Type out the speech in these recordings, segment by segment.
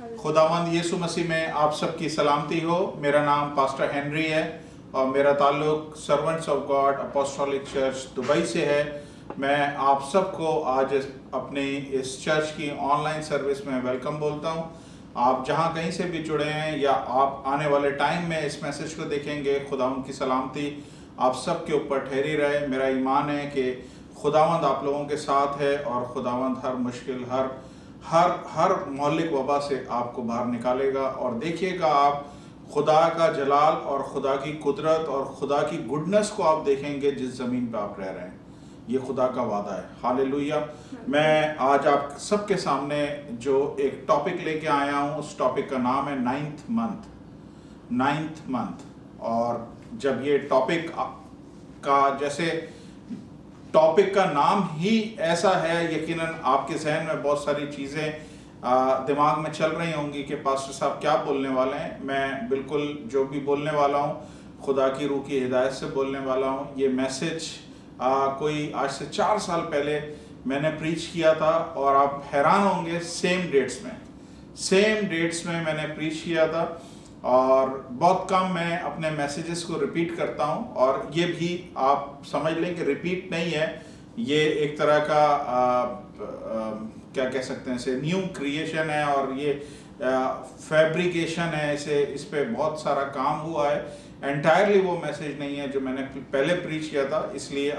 खुदावंद यीशु मसीह में आप सबकी सलामती हो। मेरा नाम पास्टर हेनरी है और मेरा ताल्लुक servants of God apostolic church Dubai से है। मैं आप सबको आज अपनी इस चर्च की ऑनलाइन सर्विस में वेलकम बोलता हूं। आप जहां कहीं से भी जुड़े हैं या आप आने वाले टाइम में इस मैसेज को देखेंगे, खुदावंद की सलामती आप सबके ऊपर ठहरी रहे। मेरा ईमान है कि खुदावंद आप लोगों के साथ है और खुदावंद हर मुश्किल हर मौलिक वबा से आपको बाहर निकालेगा। और देखिएगा, आप खुदा का जलाल और खुदा की कुदरत और खुदा की गुडनेस को आप देखेंगे जिस ज़मीन पे आप रह रहे हैं। ये खुदा का वादा है। हालेलुया। मैं आज आप सबके सामने जो एक टॉपिक लेके आया हूँ, उस टॉपिक का नाम है नाइन्थ मंथ। और जब ये टॉपिक का जैसे टॉपिक का नाम ही ऐसा है, यकीनन आपके जहन में बहुत सारी चीज़ें दिमाग में चल रही होंगी कि पास्टर साहब क्या बोलने वाले हैं। मैं बिल्कुल जो भी बोलने वाला हूँ खुदा की रूह की हिदायत से बोलने वाला हूँ। ये मैसेज कोई आज से 4 साल पहले मैंने प्रीच किया था और आप हैरान होंगे, सेम डेट्स में मैंने प्रीच किया था। और बहुत कम मैं अपने मैसेजेस को रिपीट करता हूं, और ये भी आप समझ लें कि रिपीट नहीं है, ये एक तरह का क्या कह सकते हैं, इसे न्यू क्रिएशन है और ये फैब्रिकेशन है। इस पे बहुत सारा काम हुआ है। एंटायरली वो मैसेज नहीं है जो मैंने पहले प्रीच किया था। इसलिए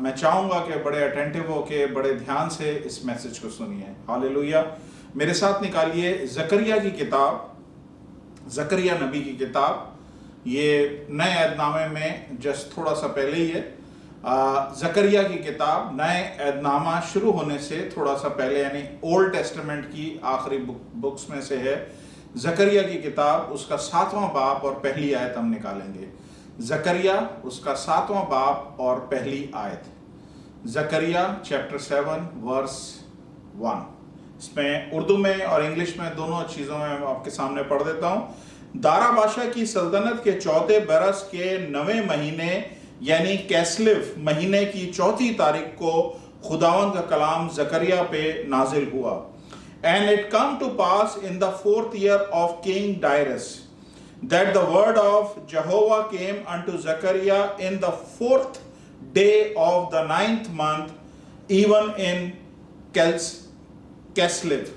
मैं चाहूँगा कि बड़े अटेंटिव होके बड़े ध्यान से इस मैसेज को सुनिए। हालेलुया। मेरे साथ निकालिए ज़करिया नबी की किताब। ये नए ऐदनामे में जस्ट थोड़ा सा पहले ही है। ज़करिया की किताब नए ऐदनामा शुरू होने से थोड़ा सा पहले, यानी ओल्ड टेस्टामेंट की आखिरी बुक्स में से है। ज़करिया की किताब, उसका 7वां बाब और पहली आयत हम निकालेंगे। ज़करिया उसका 7वां बाब और पहली आयत। ज़करिया चैप्टर 7 वर्स 1। इसमें उर्दू में और इंग्लिश में दोनों चीज़ों में आपके सामने पढ़ देता हूँ। दारा बादशाह की सल्तनत के 4 बरस के 9वें महीने यानी कैसलिव महीने की 4 तारीख को खुदावंद का कलाम ज़करिया पे नाजिल हुआ। And it come to pass in the 4th year of King Darius that the word of Jehovah came unto Zechariah in the 4th day of the 9th month, even in कैसलिव।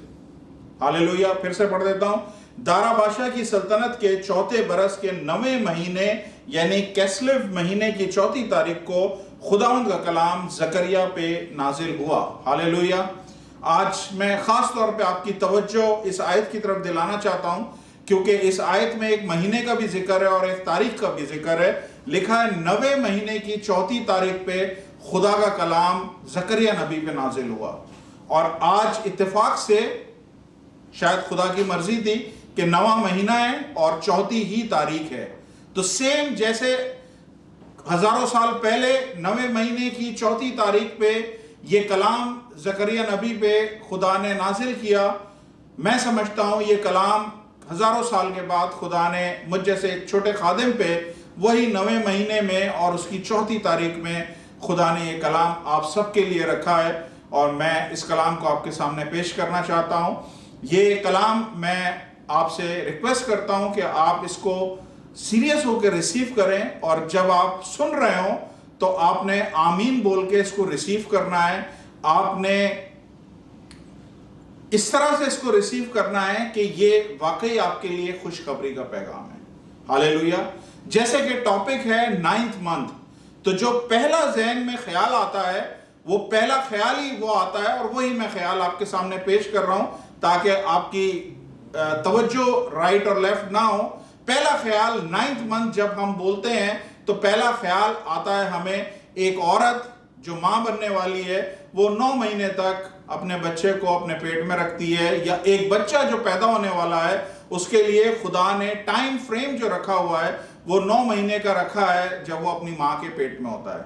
हालेलुया। फिर से पढ़ देता हूं। दारा बादशाह की सल्तनत के 4 बरस के 9वें महीने यानी कैसलिव महीने की 4 तारीख को खुदावंद का कलाम ज़करिया पे नाजिल हुआ। हालेलुया। आज मैं खास तौर पे आपकी तवज्जो इस आयत की तरफ दिलाना चाहता हूं, क्योंकि इस आयत में एक महीने का भी जिक्र है और एक तारीख का भी जिक्र है। लिखा है 9वें महीने की 4 तारीख पे खुदा का कलाम ज़करिया नबी पे नाजिल हुआ। और आज इत्तेफाक से, शायद खुदा की मर्जी थी कि 9वां महीना है और 4 ही तारीख है। तो सेम जैसे हजारों साल पहले 9वें महीने की 4 तारीख पे ये कलाम ज़करिया नबी पे खुदा ने नाजिल किया, मैं समझता हूँ ये कलाम हजारों साल के बाद खुदा ने मुझ जैसे एक छोटे खादिम पे वही 9वें महीने में और उसकी 4 तारीख में खुदा ने ये कलाम आप सबके लिए रखा है। और मैं इस कलाम को आपके सामने पेश करना चाहता हूँ। ये कलाम मैं आपसे रिक्वेस्ट करता हूँ कि आप इसको सीरियस होकर रिसीव करें, और जब आप सुन रहे हो तो आपने आमीन बोल के इसको रिसीव करना है। आपने इस तरह से इसको रिसीव करना है कि ये वाकई आपके लिए खुशखबरी का पैगाम है। हालेलुया। जैसे कि टॉपिक है 9th मंथ, तो जो पहला जहन में ख्याल आता है वो पहला ख्याल ही वो आता है, और वही मैं ख्याल आपके सामने पेश कर रहा हूं ताकि आपकी तवज्जो राइट और लेफ्ट ना हो। पहला ख्याल 9th मंथ जब हम बोलते हैं तो पहला ख्याल आता है हमें एक औरत जो मां बनने वाली है, वो 9 महीने तक अपने बच्चे को अपने पेट में रखती है, या एक बच्चा जो पैदा होने वाला है उसके लिए खुदा ने टाइम फ्रेम जो रखा हुआ है वो 9 महीने का रखा है जब वो अपनी मां के पेट में होता है।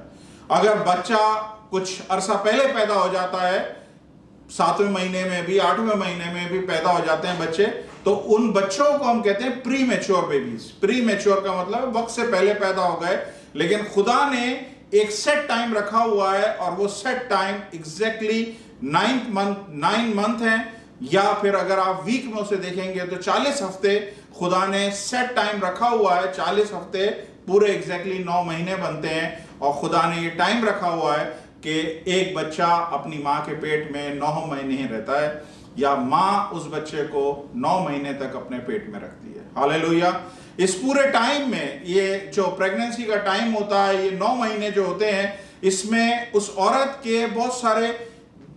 अगर बच्चा कुछ अरसा पहले पैदा हो जाता है, 7वें महीने में भी 8वें महीने में भी पैदा हो जाते हैं बच्चे, तो उन बच्चों को हम कहते हैं pre mature babies. Pre mature का मतलब वक्त से पहले पैदा हो गए, लेकिन खुदा ने एक सेट टाइम रखा हुआ है और वो सेट टाइम एग्जैक्टली 9 मंथ है। या फिर अगर आप वीक में उसे देखेंगे तो 40 हफ्ते खुदा ने सेट टाइम रखा हुआ है। 40 हफ्ते पूरे एग्जैक्टली 9 महीने बनते हैं, और खुदा ने ये टाइम रखा हुआ है कि एक बच्चा अपनी माँ के पेट में 9 महीने ही रहता है, या माँ उस बच्चे को 9 महीने तक अपने पेट में रखती है। हालेलुया। इस पूरे टाइम में, ये जो प्रेगनेंसी का टाइम होता है, ये 9 महीने जो होते हैं, इसमें उस औरत के बहुत सारे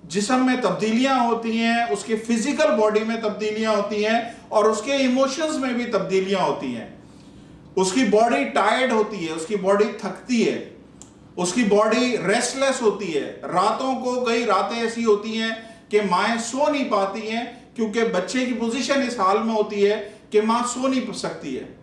जिस्म में तब्दीलियां होती हैं, उसके फिजिकल बॉडी में तब्दीलियां होती हैं, और उसके इमोशंस में भी तब्दीलियां होती हैं। उसकी बॉडी टायर्ड होती है, उसकी बॉडी थकती है, उसकी बॉडी रेस्टलेस होती है। रातों को कई रातें ऐसी होती हैं कि माएँ सो नहीं पाती हैं, क्योंकि बच्चे की पोजीशन इस हाल में होती है कि माँ सो नहीं सकती है।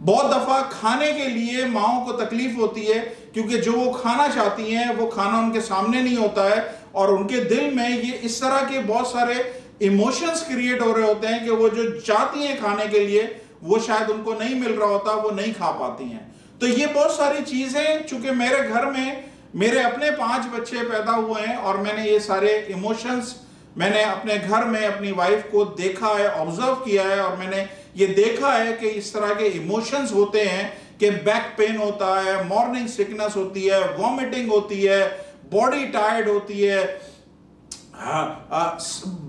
बहुत दफा खाने के लिए माँओं को तकलीफ होती है, क्योंकि जो वो खाना चाहती हैं वो खाना उनके सामने नहीं होता है, और उनके दिल में ये इस तरह के बहुत सारे इमोशंस क्रिएट हो रहे होते हैं कि वो जो चाहती हैं खाने के लिए, वो शायद उनको नहीं मिल रहा होता, वो नहीं खा पाती हैं। तो ये बहुत सारी चीजें, चूंकि मेरे घर में मेरे अपने 5 बच्चे पैदा हुए हैं, और मैंने ये सारे इमोशंस मैंने अपने घर में अपनी वाइफ को देखा है, ऑब्जर्व किया है, और मैंने ये देखा है कि इस तरह के इमोशंस होते हैं कि बैक पेन होता है, मॉर्निंग सिकनेस होती है, वॉमिटिंग होती है, बॉडी टायर्ड होती है,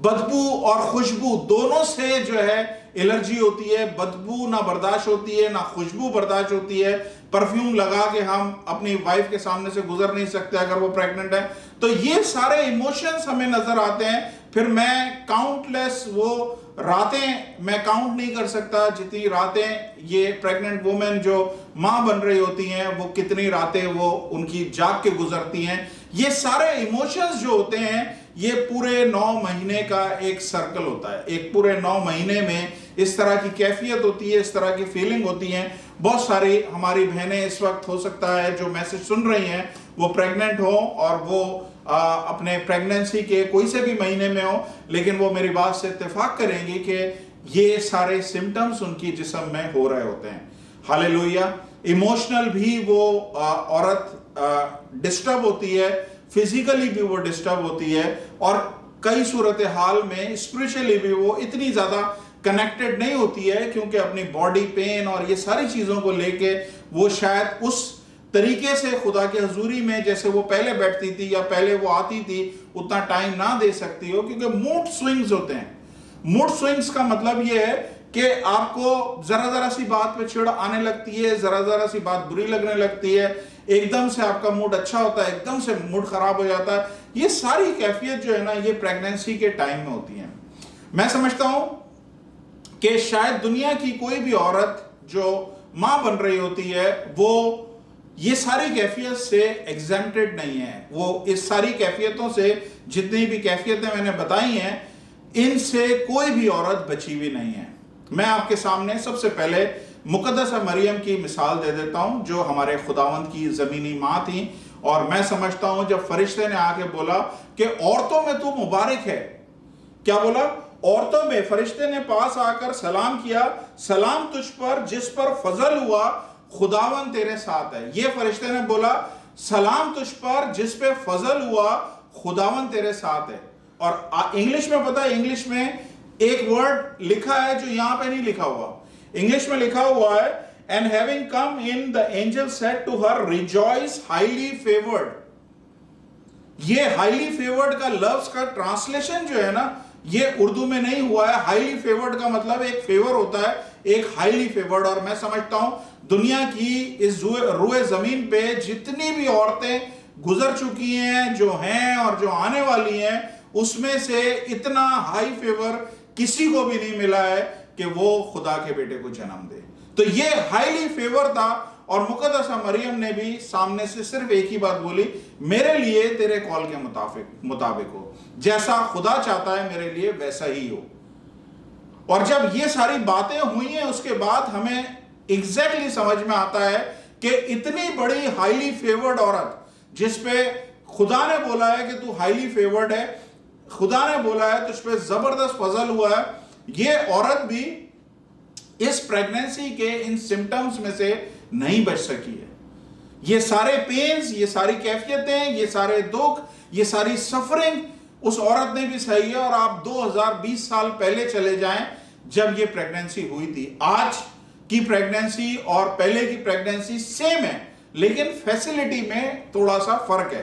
बदबू और खुशबू दोनों से जो है एलर्जी होती है। बदबू ना बर्दाश्त होती है, ना खुशबू बर्दाश्त होती है। परफ्यूम लगा के हम अपनी वाइफ के सामने से गुजर नहीं सकते अगर वो प्रेग्नेंट है। तो ये सारे इमोशंस हमें नजर आते हैं। फिर मैं काउंटलेस वो रातें मैं काउंट नहीं कर सकता, जितनी रातें ये प्रेग्नेंट वुमेन जो माँ बन रही होती हैं, वो कितनी रातें वो उनकी जाग के गुजरती हैं। ये सारे इमोशंस जो होते हैं, ये पूरे 9 महीने का एक सर्कल होता है। एक पूरे 9 महीने में इस तरह की कैफियत होती है, इस तरह की फीलिंग होती है। बहुत सारी हमारी बहनें इस वक्त हो सकता है जो मैसेज सुन रही हैं, वो प्रेग्नेंट हो, और वो अपने प्रेगनेंसी के कोई से भी महीने में हो, लेकिन वो मेरी बात से इत्तेफाक करेंगी कि ये सारे सिम्टम्स उनकी जिस्म में हो रहे होते हैं। हालेलुया। इमोशनल भी वो औरत डिस्टर्ब होती है, फिजिकली भी वो डिस्टर्ब होती है, और कई सूरत हाल में स्पिरिचुअली भी वो इतनी ज्यादा कनेक्टेड नहीं होती है, क्योंकि अपनी बॉडी पेन और ये सारी चीजों को लेके वो शायद उस तरीके से खुदा की हजूरी में जैसे वो पहले बैठती थी या पहले वो आती थी उतना टाइम ना दे सकती हो, क्योंकि मूड स्विंग्स होते हैं। मूड स्विंग्स का मतलब ये है कि आपको जरा जरा सी बात पे चिढ़ आने लगती है, जरा जरा सी बात बुरी लगने लगती है, एकदम से आपका मूड अच्छा होता है, एकदम से मूड खराब हो जाता है। ये सारी कैफियत जो है ना, ये प्रेगनेंसी के टाइम में होती है। मैं समझता हूं कि शायद दुनिया की कोई भी औरत जो मां बन रही होती है, वो ये सारी कैफियत से एग्जेम्प्टेड नहीं है। वो इस सारी कैफियतों से, जितनी भी कैफियतें मैंने बताई हैं, इनसे कोई भी औरत बची हुई नहीं है। मैं आपके सामने सबसे पहले मुकद्दस मरियम की मिसाल दे देता हूं, जो हमारे खुदावंद की जमीनी मां थी। और मैं समझता हूं जब फरिश्ते ने आके बोला कि औरतों में तू मुबारक है, क्या बोला? औरतों में, फरिश्ते ने पास आकर सलाम किया, सलाम तुझ पर जिस पर फजल हुआ, खुदावन तेरे साथ है। ये फरिश्ते ने बोला, सलाम तुझ पर जिस पे फजल हुआ, खुदावन तेरे साथ है। और इंग्लिश में पता है, इंग्लिश में एक वर्ड लिखा है जो यहां पे नहीं लिखा हुआ। इंग्लिश में लिखा हुआ है, and having come in the angel said to her, rejoice highly favoured. ये हाईली फेवर्ड का लफ्ज का ट्रांसलेशन जो है ना, ये उर्दू में नहीं हुआ है। हाईली फेवर्ड का मतलब एक फेवर होता है, एक हाईली फेवर्ड। और मैं समझता हूं दुनिया की इस रुए जमीन पे जितनी भी औरतें गुजर चुकी हैं, जो हैं और जो आने वाली हैं, उसमें से इतना हाई फेवर किसी को भी नहीं मिला है कि वो खुदा के बेटे को जन्म दे। तो ये हाईली फेवर था। और मुकद्दस मरियम ने भी सामने से सिर्फ एक ही बात बोली, मेरे लिए तेरे कॉल के मुताबिक हो, जैसा खुदा चाहता है मेरे लिए वैसा ही हो। और जब ये सारी बातें हुई हैं, उसके बाद हमें एग्जैक्टली समझ में आता है कि इतनी बड़ी हाईली फेवर्ड औरत, जिसपे खुदा ने बोला है कि तू हाईली फेवर्ड है, खुदा ने बोला है तुझ पे जबरदस्त फजल हुआ है, ये औरत भी इस प्रेगनेंसी के इन सिम्टम्स में से नहीं बच सकी है। ये सारे पेन्स, ये सारी कैफियतें, ये सारे दुख, ये सारी सफरिंग उस औरत ने भी सही है। और आप 2020 साल पहले चले जाएं जब ये प्रेगनेंसी हुई थी, आज की प्रेगनेंसी और पहले की प्रेगनेंसी सेम है, लेकिन फैसिलिटी में थोड़ा सा फर्क है।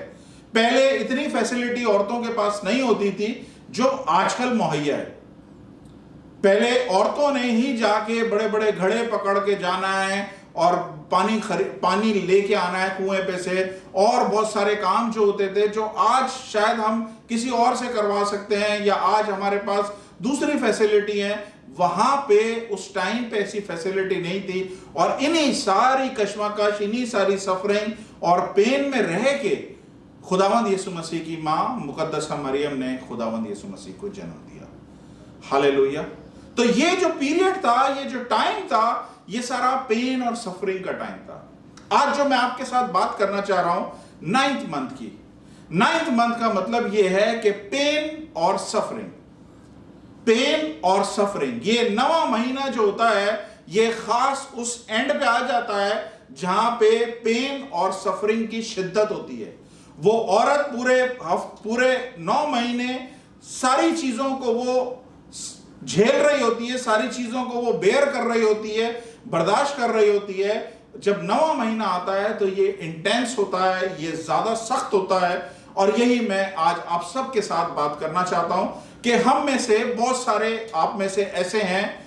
पहले इतनी फैसिलिटी औरतों के पास नहीं होती थी जो आजकल मुहैया है। पहले औरतों ने ही जाके बड़े बड़े घड़े पकड़ के जाना है और पानी लेके आना है कुएं पे से, और बहुत सारे काम जो होते थे जो आज शायद हम किसी और से करवा सकते हैं, या आज हमारे पास दूसरी फैसिलिटी है। वहां पे उस टाइम पे ऐसी फैसिलिटी नहीं थी, और इन्हीं सारी कश्मकश, इन्हीं सारी सफरिंग और पेन में रह के खुदावंद यीशु मसीह की मां मुकद्दसा मरियम ने खुदावंद यीशु मसीह को जन्म दिया। हालेलुया। तो ये जो पीरियड था, ये जो टाइम था, ये सारा पेन और सफरिंग का टाइम था। आज जो मैं आपके साथ बात करना चाह रहा हूं 9th मंथ की। 9th मंथ का मतलब ये है कि पेन और सफरिंग, पेन और सफरिंग, ये 9वां महीना जो होता है ये खास उस एंड पे आ जाता है जहां पे पेन और सफरिंग की शिद्दत होती है। वो औरत पूरे 9 महीने सारी चीजों को वो झेल रही होती है, सारी चीजों को वो बेयर कर रही होती है, बर्दाश्त कर रही होती है। जब 9वां महीना आता है तो ये इंटेंस होता है, ये ज्यादा सख्त होता है। और यही मैं आज आप सब के साथ बात करना चाहता हूं कि हम में से बहुत सारे, आप में से ऐसे हैं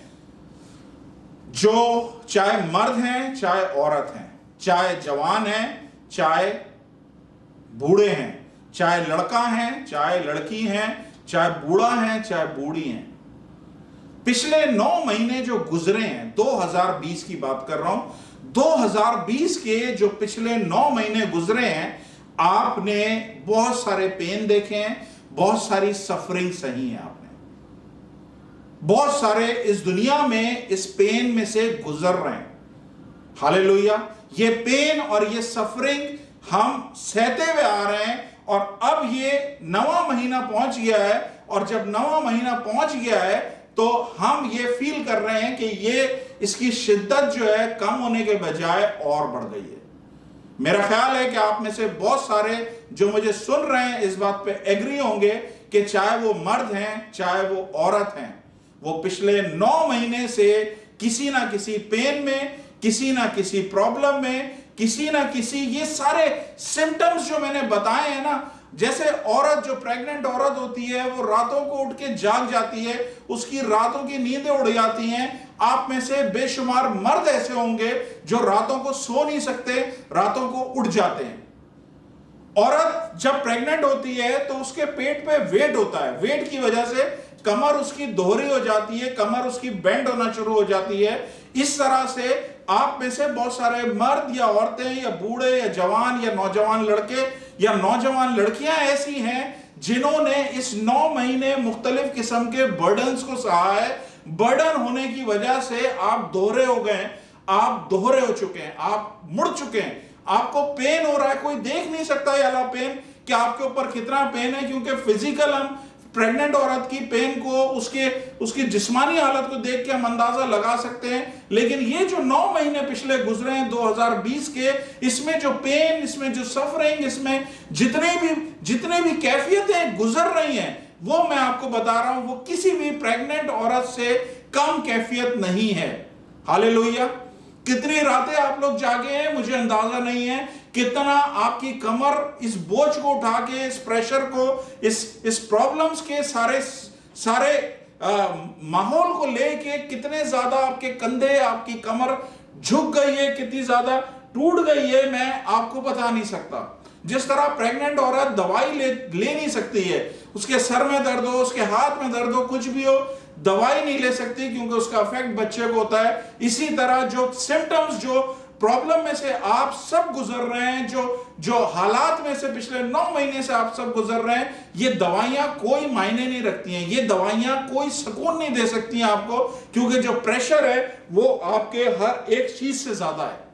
जो चाहे मर्द हैं चाहे औरत हैं, चाहे जवान हैं चाहे बूढ़े हैं, चाहे लड़का हैं चाहे लड़की हैं, चाहे बूढ़ा हैं चाहे बूढ़ी हैं। पिछले 9 महीने जो गुजरे हैं, 2020 की बात कर रहा हूं, 2020 के जो पिछले 9 महीने गुजरे हैं, आपने बहुत सारे पेन देखे हैं, बहुत सारी सफरिंग सही है आपने, बहुत सारे इस दुनिया में इस पेन में से गुजर रहे हैं। हालेलुया। ये पेन और ये सफरिंग हम सहते हुए आ रहे हैं, और अब ये 9वां महीना पहुंच गया है। और जब 9वां महीना पहुंच गया है तो हम ये फील कर रहे हैं कि ये इसकी शिद्दत जो है कम होने के बजाय और बढ़ गई है। मेरा ख्याल है कि आप में से बहुत सारे जो मुझे सुन रहे हैं इस बात पे एग्री होंगे कि चाहे वो मर्द हैं चाहे वो औरत हैं, वो पिछले 9 महीने से किसी ना किसी पेन में, किसी ना किसी प्रॉब्लम में, किसी ना किसी, ये सारे सिम्टम्स जो मैंने बताए हैं ना, जैसे औरत जो प्रेग्नेंट औरत होती है वो रातों को उठ के जाग जाती है, उसकी रातों की नींदें उड़ जाती हैं। आप में से बेशुमार मर्द ऐसे होंगे जो रातों को सो नहीं सकते, रातों को उठ जाते हैं। औरत जब प्रेग्नेंट होती है तो उसके पेट पे वेट होता है, वेट की वजह से कमर उसकी दोहरी हो जाती है, कमर उसकी बेंड होना शुरू हो जाती है। इस तरह से आप में से बहुत सारे मर्द या औरतें या बूढ़े या जवान या नौजवान लड़के या नौजवान लड़कियां ऐसी हैं जिन्होंने इस 9 महीने मुख्तलिफ किस्म के बर्डन्स को सहा है। बर्डन होने की वजह से आप दोहरे हो गए, आप दोहरे हो चुके हैं, आप मुड़ चुके हैं, आपको पेन हो रहा है। कोई देख नहीं सकता ये वाला पेन कि आपके ऊपर कितना पेन है, क्योंकि फिजिकल हम प्रेग्नेंट औरत की पेन को, उसकी जिस्मानी हालत को देख के हम अंदाजा लगा सकते हैं। लेकिन ये जो 9 महीने पिछले गुजरे हैं 2020 के, इसमें जो पेन, इसमें जो सफरिंग, इसमें जितने भी कैफियतें गुजर रही हैं, वो मैं आपको बता रहा हूं, वो किसी भी प्रेग्नेंट औरत से कम कैफियत नहीं है। हालेलुया। कितनी रातें आप लोग जागे हैं मुझे अंदाजा नहीं है, कितना आपकी कमर इस बोझ को उठा के, इस प्रेशर को, इस प्रॉब्लम्स के सारे माहौल को लेके कितने ज्यादा आपके कंधे, आपकी कमर झुक गई है, कितनी ज्यादा टूट गई है, मैं आपको बता नहीं सकता। जिस तरह प्रेग्नेंट औरत दवाई ले नहीं सकती है, उसके सर में दर्द हो, उसके हाथ में दर्द हो, कुछ भी हो, दवाई नहीं ले सकती क्योंकि उसका इफेक्ट बच्चे को होता है। इसी तरह जो सिम्टम्स, जो प्रॉब्लम में से आप सब गुजर रहे हैं, जो हालात में से पिछले 9 महीने से आप सब गुजर रहे हैं, ये दवाइयां कोई मायने नहीं रखती हैं, ये दवाइयां कोई सुकून नहीं दे सकती हैं आपको, क्योंकि जो प्रेशर है वो आपके हर एक चीज से ज्यादा है।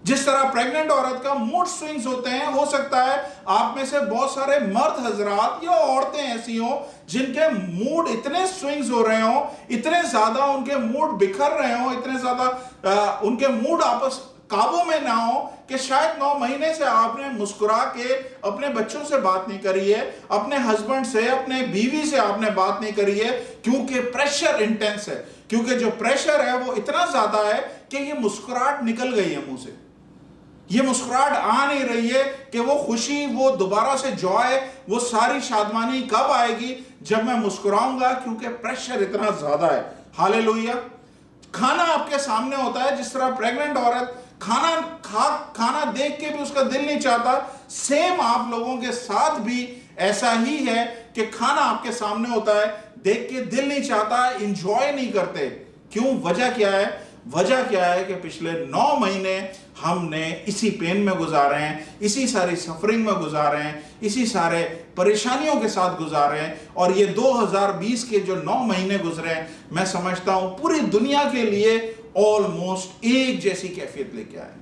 जिस तरह प्रेग्नेंट औरत का मूड स्विंग्स होते हैं, हो सकता है आप में से बहुत सारे मर्द हजरात या औरतें ऐसी हो जिनके मूड इतने स्विंग्स हो रहे हो, इतने ज्यादा उनके मूड बिखर रहे हो, इतने ज्यादा उनके मूड आपस काबू में ना हो कि शायद 9 महीने से आपने मुस्कुरा के अपने बच्चों से बात नहीं करी है, अपने हस्बैंड से, अपने बीवी से आपने बात नहीं करी है, क्योंकि प्रेशर इंटेंस है, क्योंकि जो प्रेशर है वो इतना ज्यादा है कि ये मुस्कुराहट निकल गई है मुंह से, ये मुस्कुराहट आ नहीं रही है कि वो खुशी, वो दोबारा से जॉय, वो सारी शादमानी कब आएगी जब मैं मुस्कुराऊंगा, क्योंकि प्रेशर इतना ज्यादा है। हालेलुया। खाना आपके सामने होता है, जिस तरह प्रेग्नेंट औरत खाना देख के भी उसका दिल नहीं चाहता, सेम आप लोगों के साथ भी ऐसा ही है कि खाना आपके सामने होता है, देख के दिल नहीं चाहता, इंजॉय नहीं करते। क्यों? वजह क्या है? वजह क्या है कि पिछले 9 महीने हमने इसी पेन में गुजारे हैं, इसी सारी सफरिंग में गुजारे हैं, इसी सारे परेशानियों के साथ गुजारे हैं। और ये 2020 के जो 9 महीने गुजरे हैं, मैं समझता हूं पूरी दुनिया के लिए ऑलमोस्ट एक जैसी कैफियत लेके आए।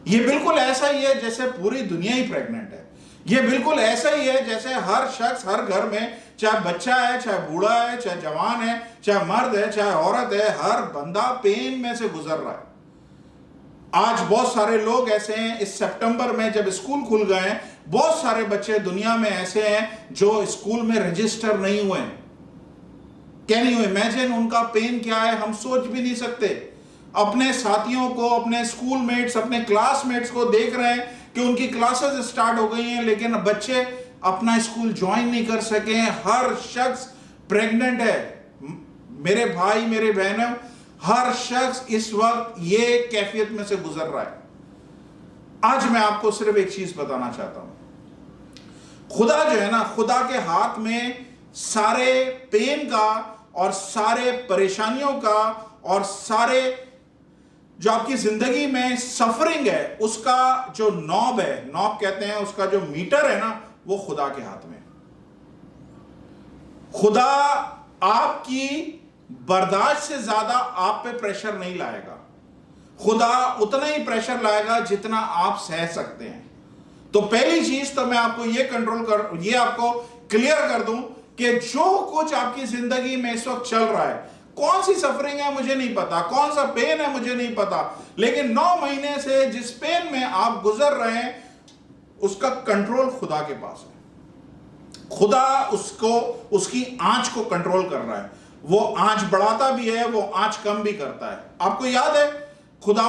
ये बिल्कुल ऐसा ही है जैसे पूरी दुनिया ही प्रेग्नेंट है। ये बिल्कुल ऐसा ही है जैसे हर शख्स, हर घर में, चाहे बच्चा है, चाहे बूढ़ा है, चाहे जवान है, चाहे मर्द है, चाहे औरत है, हर बंदा पेन में से गुजर रहा है। आज बहुत सारे लोग ऐसे हैं, इस सितंबर में जब स्कूल खुल गए हैं, बहुत सारे बच्चे दुनिया में ऐसे हैं जो स्कूल में रजिस्टर नहीं हुए। क्या नहीं हुए? इमेजिन उनका पेन क्या है, हम सोच भी नहीं सकते। अपने साथियों को, अपने स्कूलमेट्स, अपने क्लासमेट्स को देख रहे हैं कि उनकी क्लासेस स्टार्ट हो गई हैं, लेकिन बच्चे अपना स्कूल ज्वाइन नहीं कर सके। हर शख्स प्रेग्नेंट है। मेरे भाई, मेरे बहनों, हर शख्स इस वक्त ये कैफियत में से गुजर रहा है। आज मैं आपको सिर्फ एक चीज बताना चाहता हूं। खुदा जो है ना, खुदा के हाथ में सारे पेन का और सारे परेशानियों का और सारे जो आपकी जिंदगी में सफरिंग है, उसका जो नॉब है, नॉब कहते हैं, उसका जो मीटर है ना, वो खुदा के हाथ में। खुदा आपकी बर्दाश्त से ज्यादा आप पे प्रेशर नहीं लाएगा। खुदा उतना ही प्रेशर लाएगा जितना आप सह सकते हैं। तो पहली चीज तो मैं आपको ये आपको क्लियर कर दूं कि जो कुछ आपकी जिंदगी में इस वक्त चल रहा है, कौन सी सफरिंग है मुझे नहीं पता, कौन सा पेन है मुझे नहीं पता, लेकिन 9 महीने से जिस पेन में आप गुजर रहे हैं, उसका कंट्रोल खुदा के पास है। खुदा उसकी आंच को कंट्रोल कर रहा है। वो आंच बढ़ाता भी है, वो आंच कम भी करता है। आपको याद है, खुदा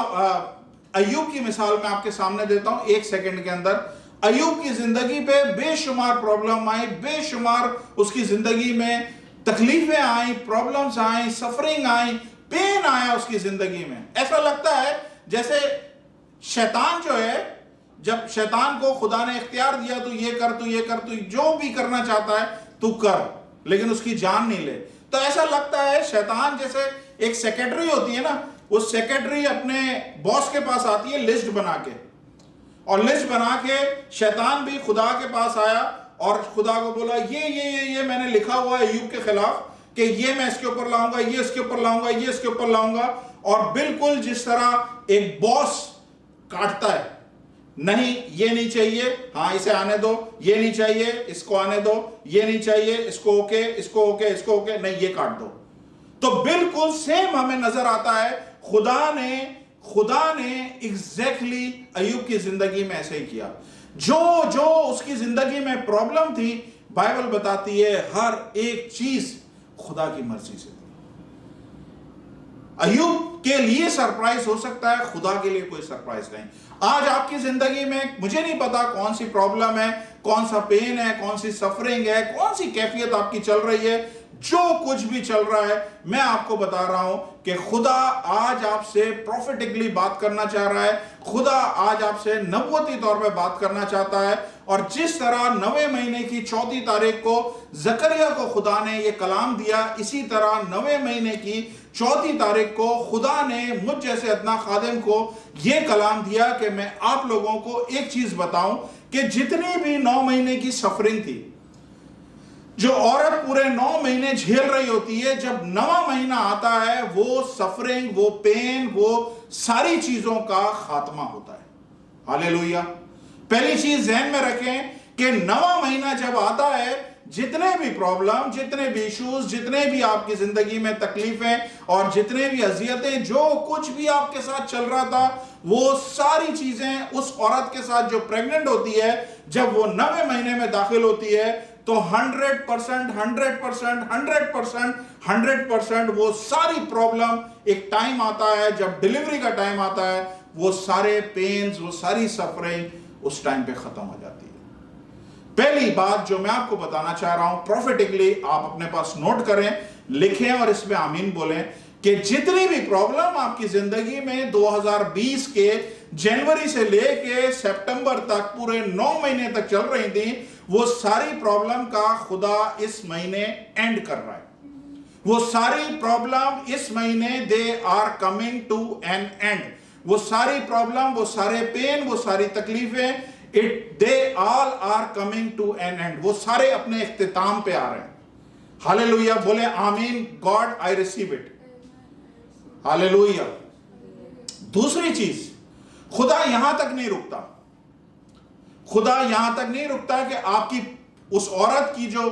अय्यूब की मिसाल मैं आपके सामने देता हूं 1 सेकंड के अंदर। अय्यूब की जिंदगी पे बेशुमार प्रॉब्लम आई, बेशुमार उसकी जिंदगी में तकलीफें आई, प्रॉब्लम्स आई, सफरिंग आई, पेन आया उसकी जिंदगी में। ऐसा लगता है जैसे शैतान जो है, जब शैतान को खुदा ने इख्तियार दिया, तू ये कर, तू ये कर, तू जो भी करना चाहता है तू कर, लेकिन उसकी जान नहीं ले। तो ऐसा लगता है शैतान जैसे एक सेक्रेटरी होती है ना, वो सेक्रेटरी अपने बॉस के पास आती है लिस्ट बना के, और लिस्ट बना के शैतान भी खुदा के पास आया और खुदा को बोला, ये मैंने लिखा हुआ है अय्यूब के खिलाफ कि ये मैं इसके ऊपर लाऊंगा, ये इसके ऊपर लाऊंगा, ये इसके ऊपर लाऊंगा। और बिल्कुल जिस तरह एक बॉस काटता है, नहीं ये नहीं चाहिए, हाँ इसे आने दो, ये नहीं चाहिए, इसको आने दो, ये नहीं चाहिए, इसको ओके, इसको ओके, इसको ओके, नहीं ये काट दो। तो बिल्कुल सेम हमें नजर आता है, खुदा ने एग्जैक्टली अय्यूब की जिंदगी में ऐसे ही किया। जो उसकी जिंदगी में प्रॉब्लम थी, बाइबल बताती है हर एक चीज खुदा की मर्जी से थी। अय्यूब के लिए सरप्राइज हो सकता है, खुदा के लिए कोई सरप्राइज नहीं। आज आपकी जिंदगी में मुझे नहीं पता कौन सी प्रॉब्लम है, कौन सा पेन है, कौन सी सफरिंग है, कौन सी कैफियत आपकी चल रही है। जो कुछ भी चल रहा है, मैं आपको बता रहा हूं कि खुदा आज आपसे प्रोफेटिकली बात करना चाह रहा है। खुदा आज आपसे नबूवती तौर पे बात करना चाहता है। और जिस तरह 9वें महीने की 4 तारीख को जकरिया को खुदा ने यह कलाम दिया, इसी तरह 9वें महीने की 4 तारीख को खुदा ने मुझ जैसे अदना खादिम को यह कलाम दिया कि मैं आप लोगों को एक चीज बताऊं कि जितनी भी 9 महीने की सफरिंग थी, जो औरत पूरे 9 महीने झेल रही होती है, जब 9वां महीना आता है, वो सफरिंग, वो पेन, वो सारी चीजों का खात्मा होता है। हालेलुया। पहली चीज ध्यान में रखें कि 9वां महीना जब आता है, जितने भी प्रॉब्लम, जितने भी इश्यूज, जितने भी आपकी जिंदगी में तकलीफें और जितने भी अजियतें, जो कुछ भी आपके साथ चल रहा था, वो सारी चीजें उस औरत के साथ जो प्रेग्नेंट होती है, जब वो 9वें महीने में दाखिल होती है, तो 100%, 100%, 100%, 100% वो सारी प्रॉब्लम, एक टाइम आता है जब डिलीवरी का टाइम आता है, वो सारे पेन्स, वो सारी सफरिंग उस टाइम पे खत्म हो जाती है। पहली बात जो मैं आपको बताना चाह रहा हूं प्रोफेटिकली, आप अपने पास नोट करें, लिखें और इस पे आमीन बोलें, कि जितनी भी प्रॉब्लम आपकी जिंदगी में 2020 के जनवरी से लेके सितंबर तक पूरे 9 महीने तक चल रही थी, वो सारी प्रॉब्लम का खुदा इस महीने एंड कर रहा है। वो सारी प्रॉब्लम इस महीने they are coming to an end. वो सारी प्रॉब्लम, वो सारे पेन, वो सारी तकलीफें, they all are coming to an end. वो सारे अपने इख्तिताम पे आ रहे हैं। हालेलुया बोले आमीन। God I receive it. Hallelujah. दूसरी चीज, खुदा यहां तक नहीं रुकता। खुदा यहां तक नहीं रुकता कि आपकी उस औरत की जो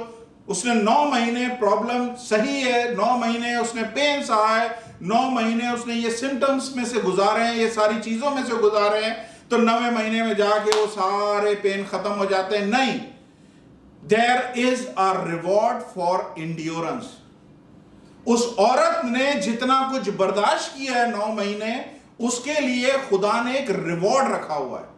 उसने 9 महीने प्रॉब्लम सही है, 9 महीने उसने पेन सहा है, 9 महीने उसने ये सिम्टम्स में से गुजारे हैं, ये सारी चीजों में से गुजारे हैं, तो 9वें महीने में जाके वो सारे पेन खत्म हो जाते हैं। नहीं, there is a reward for endurance. उस औरत ने जितना कुछ बर्दाश्त किया है 9 महीने, उसके लिए खुदा ने एक रिवॉर्ड रखा हुआ है।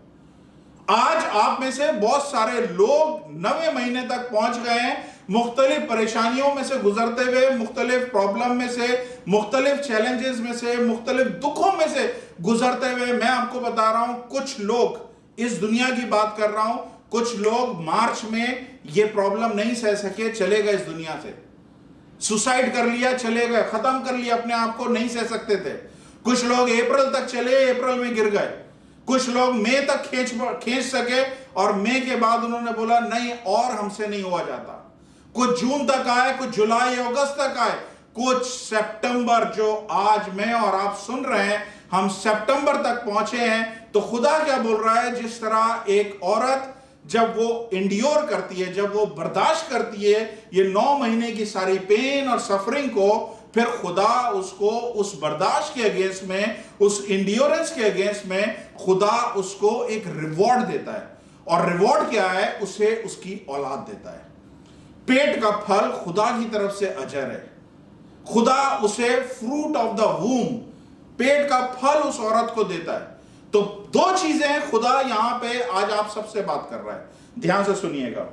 आज आप में से बहुत सारे लोग 9वें महीने तक पहुंच गए हैं, मुख्तलिफ परेशानियों में से गुजरते हुए, मुख्तलिफ प्रॉब्लम में से, मुख्तलिफ चैलेंजेस में से, मुख्तलिफ दुखों में से गुजरते हुए। मैं आपको बता रहा हूं, कुछ लोग, इस दुनिया की बात कर रहा हूं, कुछ लोग मार्च में ये प्रॉब्लम नहीं सह सके, चले गए इस दुनिया से, सुसाइड कर लिया, चले गए, खत्म कर लिया अपने आप को, नहीं सह सकते थे। कुछ लोग अप्रैल तक चले, अप्रैल में गिर गए। कुछ लोग मई तक खींच सके और मई के बाद उन्होंने बोला नहीं, और हमसे नहीं हुआ जाता। कुछ जून तक आए, कुछ जुलाई अगस्त तक आए, कुछ सितंबर, जो आज मैं और आप सुन रहे हैं, हम सितंबर तक पहुंचे हैं। तो खुदा क्या बोल रहा है, जिस तरह एक औरत जब वो इंड्योर करती है, जब वो बर्दाश्त करती है ये 9 महीने की सारी पेन और सफरिंग को, फिर खुदा उसको उस बर्दाश्त के अगेंस्ट में, उस इंड्योरेंस के अगेंस्ट में खुदा उसको एक रिवॉर्ड देता है। और रिवॉर्ड क्या है, उसे उसकी औलाद देता है। पेट का फल खुदा की तरफ से अजर है। खुदा उसे फ्रूट ऑफ द वूम, पेट का फल उस औरत को देता है। तो 2 चीजें खुदा यहां पे आज आप सबसे बात कर रहा है, ध्यान से सुनिएगा।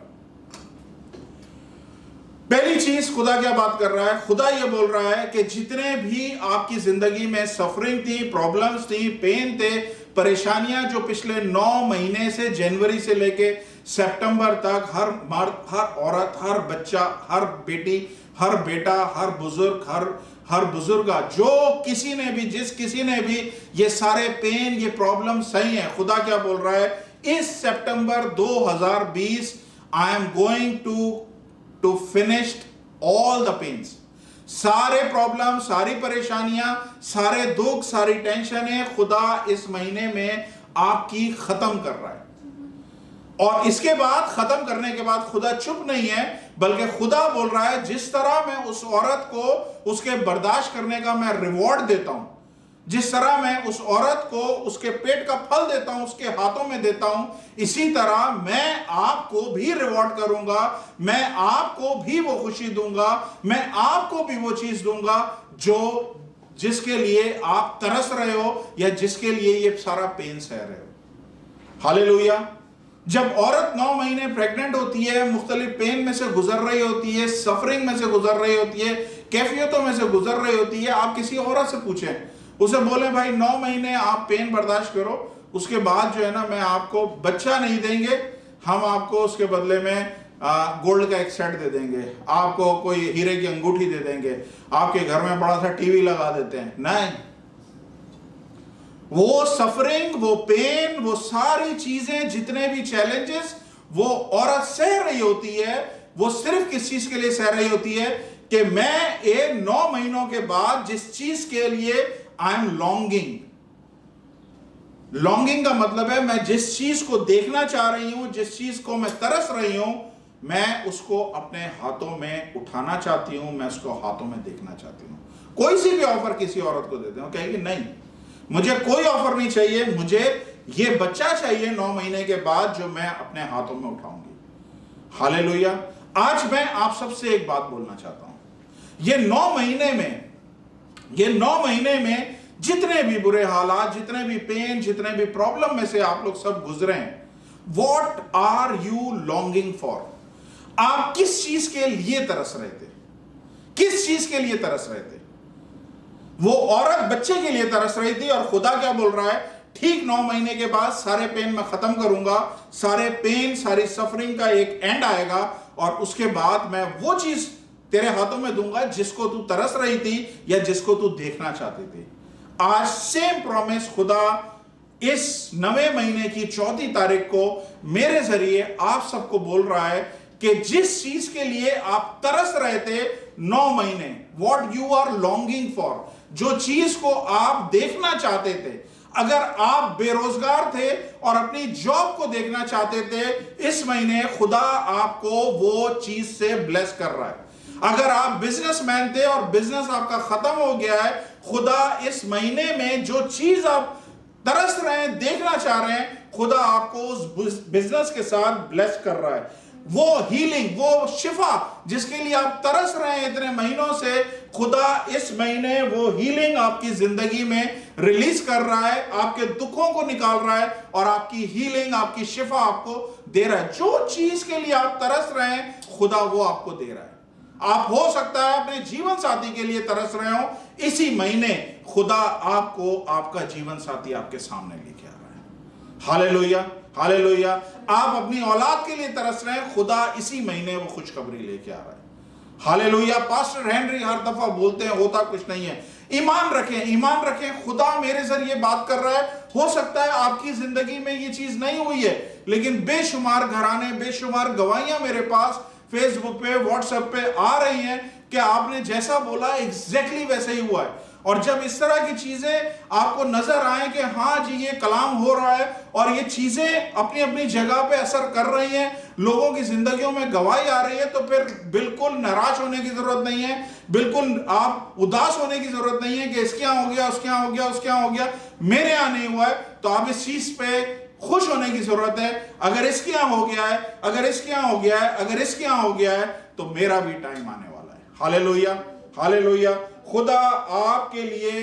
पहली चीज खुदा क्या बात कर रहा है, खुदा ये बोल रहा है कि जितने भी आपकी जिंदगी में सफरिंग थी, प्रॉब्लम्स थी, पेन थे, परेशानियां जो पिछले 9 महीने से, जनवरी से लेके सितंबर तक, हर मर्द, हर औरत, हर बच्चा, हर बेटी, हर बेटा, हर बुजुर्ग, जो किसी ने भी, जिस किसी ने भी ये सारे पेन, ये प्रॉब्लम सही है, खुदा क्या बोल रहा है, इस सितंबर 2020 I am going to finish all the pains. सारे प्रॉब्लम, सारी परेशानियां, सारे दुख, सारी टेंशनें खुदा इस महीने में आपकी खत्म कर रहा है। और इसके बाद, खत्म करने के बाद खुदा चुप नहीं है, बल्कि खुदा बोल रहा है जिस तरह मैं उस औरत को उसके बर्दाश्त करने का मैं रिवॉर्ड देता हूं, जिस तरह मैं उस औरत को उसके पेट का फल देता हूं, उसके हाथों में देता हूं, इसी तरह मैं आपको भी रिवॉर्ड करूंगा। मैं आपको भी वो खुशी दूंगा, मैं आपको भी वो चीज दूंगा जिसके लिए आप तरस रहे हो, या जिसके लिए ये सारा पेन सह रहे हो। हालेलुया। जब औरत 9 महीने प्रेग्नेंट होती है, मुख्तलिफ पेन में से गुजर रही होती है, सफरिंग में से गुजर रही होती है, कैफियतों में से गुजर रही होती है, आप किसी औरत से पूछें, उसे बोले भाई 9 महीने आप पेन बर्दाश्त करो, उसके बाद जो है ना, मैं आपको बच्चा नहीं देंगे, हम आपको उसके बदले में गोल्ड का एक सेट दे देंगे, आपको कोई हीरे की अंगूठी दे देंगे, आपके घर में बड़ा सा टीवी लगा देते हैं। नहीं, वो सफरिंग, वो पेन, वो सारी चीजें, जितने भी चैलेंजेस वो औरत सह रही होती है, वो सिर्फ किस चीज के लिए सह रही होती है कि मैं ये 9 महीनों के बाद जिस चीज के लिए आई एम लॉन्गिंग, लॉन्गिंग का मतलब है मैं जिस चीज को देखना चाह रही हूं, जिस चीज को मैं तरस रही हूं, मैं उसको अपने हाथों में उठाना चाहती हूं, मैं उसको हाथों में देखना चाहती हूं। कोई सी भी ऑफर किसी औरत को देते हो, कहेगी नहीं, मुझे कोई ऑफर नहीं चाहिए, मुझे ये बच्चा चाहिए 9 महीने के बाद जो मैं अपने हाथों में उठाऊंगी। हालेलुया। आज मैं आप सबसे एक बात बोलना चाहता हूं। ये 9 महीने में जितने भी बुरे हालात, जितने भी पेन, जितने भी प्रॉब्लम में से आप लोग सब गुजरे हैं, what are you longing for? आप किस चीज के लिए तरस रहे थे? किस चीज के लिए तरस रहे थे? वो औरत बच्चे के लिए तरस रही थी, और खुदा क्या बोल रहा है? ठीक 9 महीने के बाद सारे पेन मैं खत्म करूंगा, सारे पेन, सारी सफरिंग का एक एंड आएगा, और उसके बाद मैं वो चीज तेरे हाथों में दूंगा जिसको तू तरस रही थी या जिसको तू देखना चाहती थी। आज सेम प्रॉमिस खुदा इस 9वें महीने की 4 तारीख को मेरे जरिए आप सबको बोल रहा है कि जिस चीज के लिए आप तरस रहे थे 9 महीने, what you are longing for, जो चीज को आप देखना चाहते थे, अगर आप बेरोजगार थे और अपनी जॉब को देखना चाहते थे, इस महीने खुदा आपको वो चीज से ब्लेस कर रहा है। अगर आप बिजनेसमैन थे और बिजनेस आपका खत्म हो गया है, खुदा इस महीने में जो चीज आप तरस रहे हैं, देखना चाह रहे हैं, खुदा आपको उस बिजनेस के साथ ब्लेस कर रहा है। वो हीलिंग, वो शिफा जिसके लिए आप तरस रहे हैं इतने महीनों से, खुदा इस महीने वो हीलिंग आपकी जिंदगी में रिलीज कर रहा है, आपके दुखों को निकाल रहा है, और आपकी हीलिंग, आपकी शिफा आपको दे रहा है। जो चीज के लिए आप तरस रहे हैं, खुदा वो आपको दे रहा है। आप हो सकता है अपने जीवन साथी के लिए तरस रहे हो, इसी महीने खुदा आपको आपका जीवन साथी आपके सामने लेके आ रहा है। Hallelujah, hallelujah. आप अपनी औलाद के लिए तरस रहे हैं, खुदा इसी महीने वो खुशखबरी लेके आ रहा है। हालेलुया। पास्टर हेनरी हर दफा बोलते हैं होता कुछ नहीं है। ईमान रखें, ईमान रखें, खुदा मेरे जरिए बात कर रहा है। हो सकता है आपकी जिंदगी में ये चीज नहीं हुई है, लेकिन बेशुमार घराने, बेशुमार गवाहियां मेरे पास फेसबुक पे, व्हाट्सएप पे आ रही हैं कि आपने जैसा बोला एग्जैक्टली वैसे ही हुआ है। और जब इस तरह की चीजें आपको नजर आए कि हाँ जी ये कलाम हो रहा है और ये चीजें अपनी अपनी जगह पे असर कर रही हैं, लोगों की जिंदगियों में गवाही आ रही है, तो फिर बिल्कुल निराश होने की जरूरत नहीं है, बिल्कुल आप उदास होने की जरूरत नहीं है कि इसके यहाँ हो गया, उसके यहाँ हो गया, उसके यहाँ हो गया, मेरे यहाँ नहीं हुआ है। तो आप इस चीज पे खुश होने की जरूरत है। अगर इसके यहाँ हो गया है, अगर इसके यहाँ हो गया है, अगर इसके यहाँ हो गया है, तो मेरा भी टाइम आने वाला है। Hallelujah, hallelujah. खुदा आपके लिए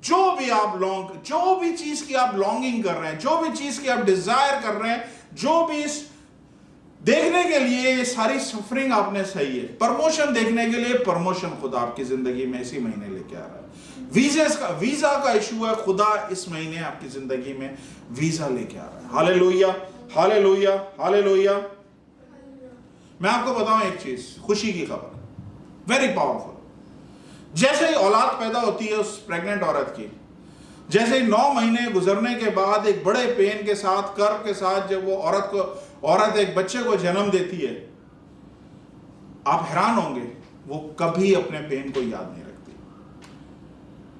जो भी चीज की आप लॉन्गिंग कर रहे हैं, जो भी चीज की आप डिजायर कर रहे हैं, जो भी देखने के लिए ये सारी सफरिंग आपने सही है, प्रमोशन देखने के लिए प्रमोशन खुदा आपकी जिंदगी में इसी महीने लेके आ रहा है। वीजा का इशू है, खुदा इस महीने आपकी जिंदगी में वीजा लेके आ रहा है। Hallelujah, hallelujah, hallelujah. मैं आपको बताऊं एक चीज, खुशी की खबर, वेरी पावरफुल। जैसे ही औलाद पैदा होती है उस प्रेग्नेंट औरत की, जैसे ही 9 महीने गुजरने के बाद एक बड़े पेन के साथ, कर्व के साथ, जब वो औरत एक बच्चे को जन्म देती है, आप हैरान होंगे, वो कभी अपने पेन को याद नहीं रखती।